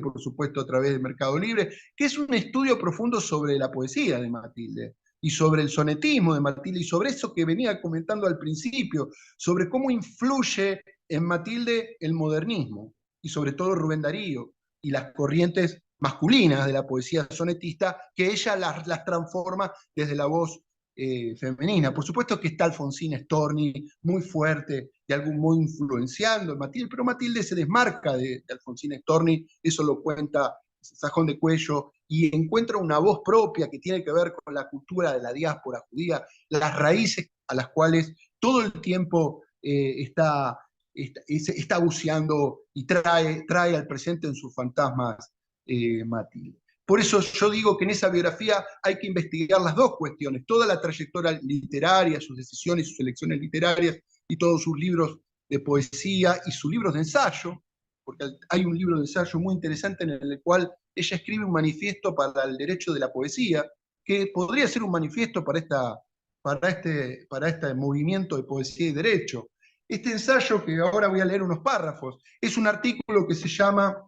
por supuesto a través de Mercado Libre, que es un estudio profundo sobre la poesía de Matilde. y sobre el sonetismo de Matilde, y sobre eso que venía comentando al principio, sobre cómo influye en Matilde el modernismo, y sobre todo Rubén Darío, y las corrientes masculinas de la poesía sonetista, que ella las transforma desde la voz femenina. Por supuesto que está Alfonsín Storni, muy fuerte, de algún modo influenciando a Matilde, pero Matilde se desmarca de Alfonsín Storni, eso lo cuenta Sajón de Cuello, y encuentra una voz propia que tiene que ver con la cultura de la diáspora judía, las raíces a las cuales todo el tiempo está buceando y trae al presente en sus fantasmas Matilde. Por eso yo digo que en esa biografía hay que investigar las dos cuestiones, toda la trayectoria literaria, sus decisiones, sus elecciones literarias y todos sus libros de poesía y sus libros de ensayo, porque hay un libro de ensayo muy interesante en el cual ella escribe un manifiesto para el derecho de la poesía, que podría ser un manifiesto para este movimiento de poesía y derecho. Este ensayo, que ahora voy a leer unos párrafos, es un artículo que se llama,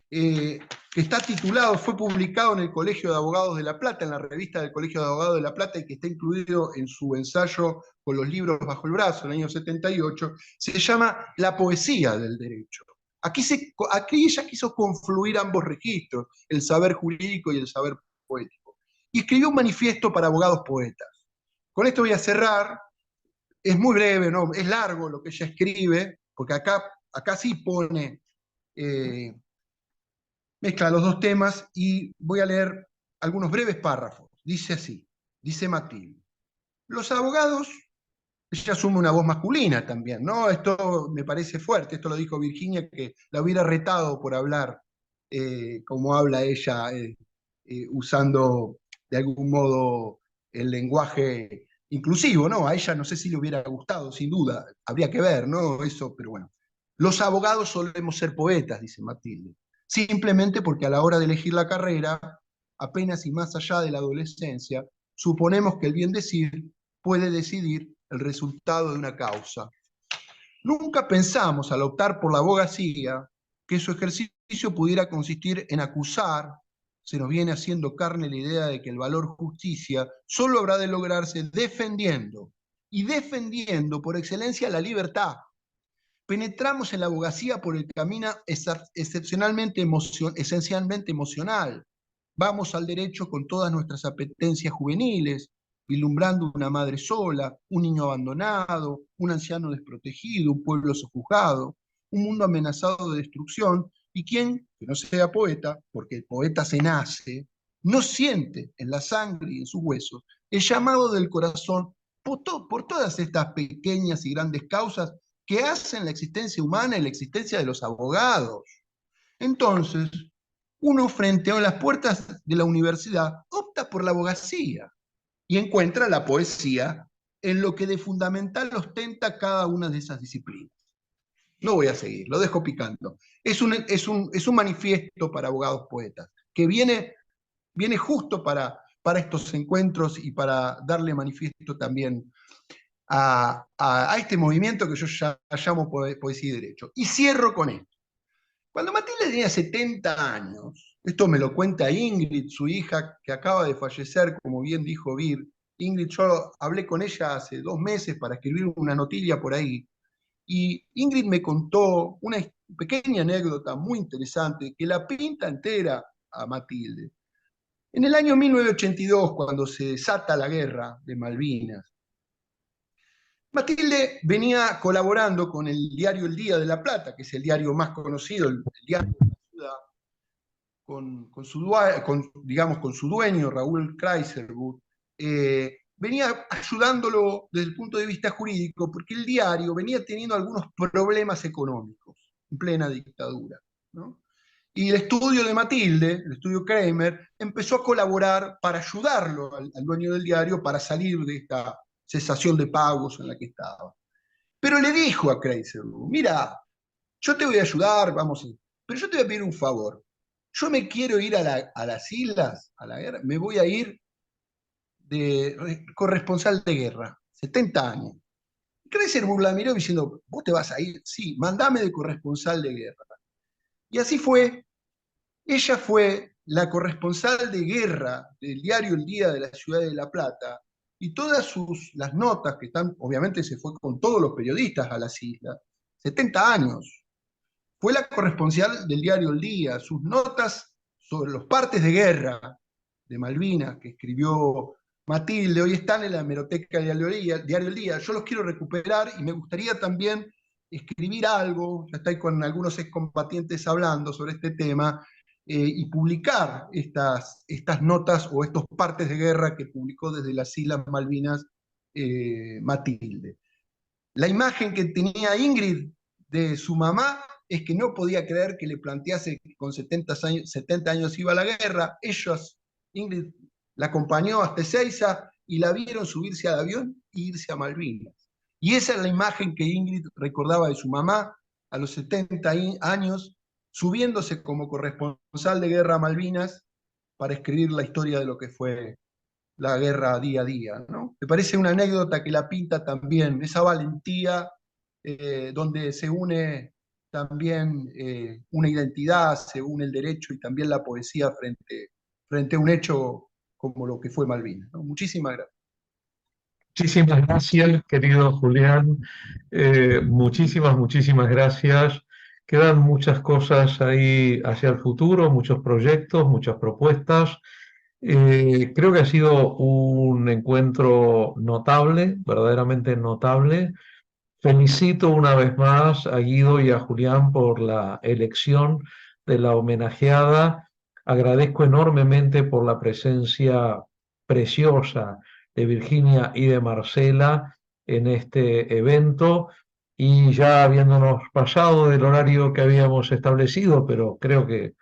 que está titulado, fue publicado en el Colegio de Abogados de La Plata, en la revista del Colegio de Abogados de La Plata, y que está incluido en su ensayo Con los libros bajo el brazo, en el año 78, se llama La poesía del derecho. Aquí ella quiso confluir ambos registros, el saber jurídico y el saber poético, y escribió un manifiesto para abogados poetas. Con esto voy a cerrar. Es muy breve, ¿no? Es largo lo que ella escribe, porque acá sí pone, mezcla los dos temas, y voy a leer algunos breves párrafos. Dice así, dice Matilde: los abogados, ella asume una voz masculina también, ¿no? Esto me parece fuerte, esto lo dijo Virginia, que la hubiera retado por hablar como habla ella, usando de algún modo el lenguaje inclusivo, ¿no? A ella no sé si le hubiera gustado, sin duda, habría que ver, ¿no? Eso, pero bueno. Los abogados solemos ser poetas, dice Matilde, simplemente porque a la hora de elegir la carrera, apenas y más allá de la adolescencia, suponemos que el bien decir puede decidir el resultado de una causa. Nunca pensamos, al optar por la abogacía, que su ejercicio pudiera consistir en acusar. Se nos viene haciendo carne la idea de que el valor justicia solo habrá de lograrse defendiendo, y defendiendo por excelencia la libertad. Penetramos en la abogacía por el camino esencialmente emocional. Vamos al derecho con todas nuestras apetencias juveniles, vislumbrando una madre sola, un niño abandonado, un anciano desprotegido, un pueblo sojuzgado, un mundo amenazado de destrucción, y quien, que no sea poeta, porque el poeta se nace, no siente en la sangre y en sus huesos el llamado del corazón por todas estas pequeñas y grandes causas que hacen la existencia humana y la existencia de los abogados. Entonces, uno frente a las puertas de la universidad opta por la abogacía y encuentra la poesía en lo que de fundamental ostenta cada una de esas disciplinas. No voy a seguir, lo dejo picando. Es un manifiesto para abogados poetas, que viene justo para estos encuentros y para darle manifiesto también a este movimiento que yo ya llamo poesía y derecho. Y cierro con esto. Cuando Matilde tenía 70 años, esto me lo cuenta Ingrid, su hija, que acaba de fallecer, como bien dijo Vir. Ingrid, yo hablé con ella hace 2 meses para escribir una notilla por ahí, y Ingrid me contó una pequeña anécdota muy interesante que la pinta entera a Matilde. En el año 1982, cuando se desata la guerra de Malvinas, Matilde venía colaborando con el diario El Día de La Plata, que es el diario más conocido, el diario de la ciudad, con su dueño, Raúl Kreiserwood. Venía ayudándolo desde el punto de vista jurídico, porque el diario venía teniendo algunos problemas económicos en plena dictadura, ¿no? Y el estudio de Matilde, el estudio Kramer, empezó a colaborar para ayudarlo al dueño del diario para salir de esta cesación de pagos en la que estaba. Pero le dijo a Kreiserwood: mira, yo te voy a ayudar, pero yo te voy a pedir un favor. Yo me quiero ir a las islas, a la guerra, me voy a ir de corresponsal de guerra, 70 años. Kreiserwood la miró diciendo: ¿vos te vas a ir? Sí, mandame de corresponsal de guerra. Y así fue. Ella fue la corresponsal de guerra del diario El Día de la Ciudad de La Plata, y todas las notas que están, obviamente se fue con todos los periodistas a las islas, 70 años. Fue la corresponsal del diario El Día, sus notas sobre los partes de guerra de Malvinas que escribió Matilde, hoy están en la hemeroteca del diario El Día. Yo los quiero recuperar y me gustaría también escribir algo, ya estoy con algunos excombatientes hablando sobre este tema, y publicar estas notas o estos partes de guerra que publicó desde las Islas Malvinas Matilde. La imagen que tenía Ingrid de su mamá es que no podía creer que le plantease que con 70 años iba a la guerra. Ingrid la acompañó hasta Ezeiza y la vieron subirse al avión e irse a Malvinas. Y esa es la imagen que Ingrid recordaba de su mamá a los 70 años, subiéndose como corresponsal de guerra a Malvinas para escribir la historia de lo que fue la guerra día a día, ¿no? Me parece una anécdota que la pinta también, esa valentía donde se une también una identidad, se une el derecho y también la poesía frente a un hecho como lo que fue Malvinas, ¿no? Muchísimas gracias. Muchísimas gracias, querido Julián. Muchísimas gracias. Quedan muchas cosas ahí hacia el futuro, muchos proyectos, muchas propuestas. Creo que ha sido un encuentro notable, verdaderamente notable. Felicito una vez más a Guido y a Julián por la elección de la homenajeada. Agradezco enormemente por la presencia preciosa de Virginia y de Marcela en este evento, y ya habiéndonos pasado del horario que habíamos establecido, pero creo que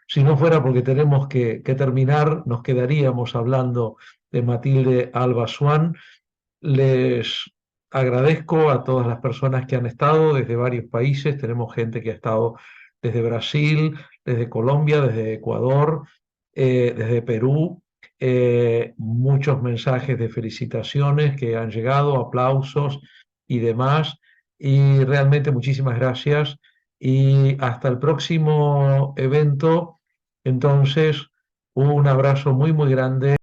si no fuera porque tenemos que terminar, nos quedaríamos hablando de Matilde Alba Swan. Les agradezco a todas las personas que han estado desde varios países. Tenemos gente que ha estado desde Brasil, desde Colombia, desde Ecuador, desde Perú. Muchos mensajes de felicitaciones que han llegado, aplausos y demás. Y realmente muchísimas gracias. Y hasta el próximo evento. Entonces, un abrazo muy grande.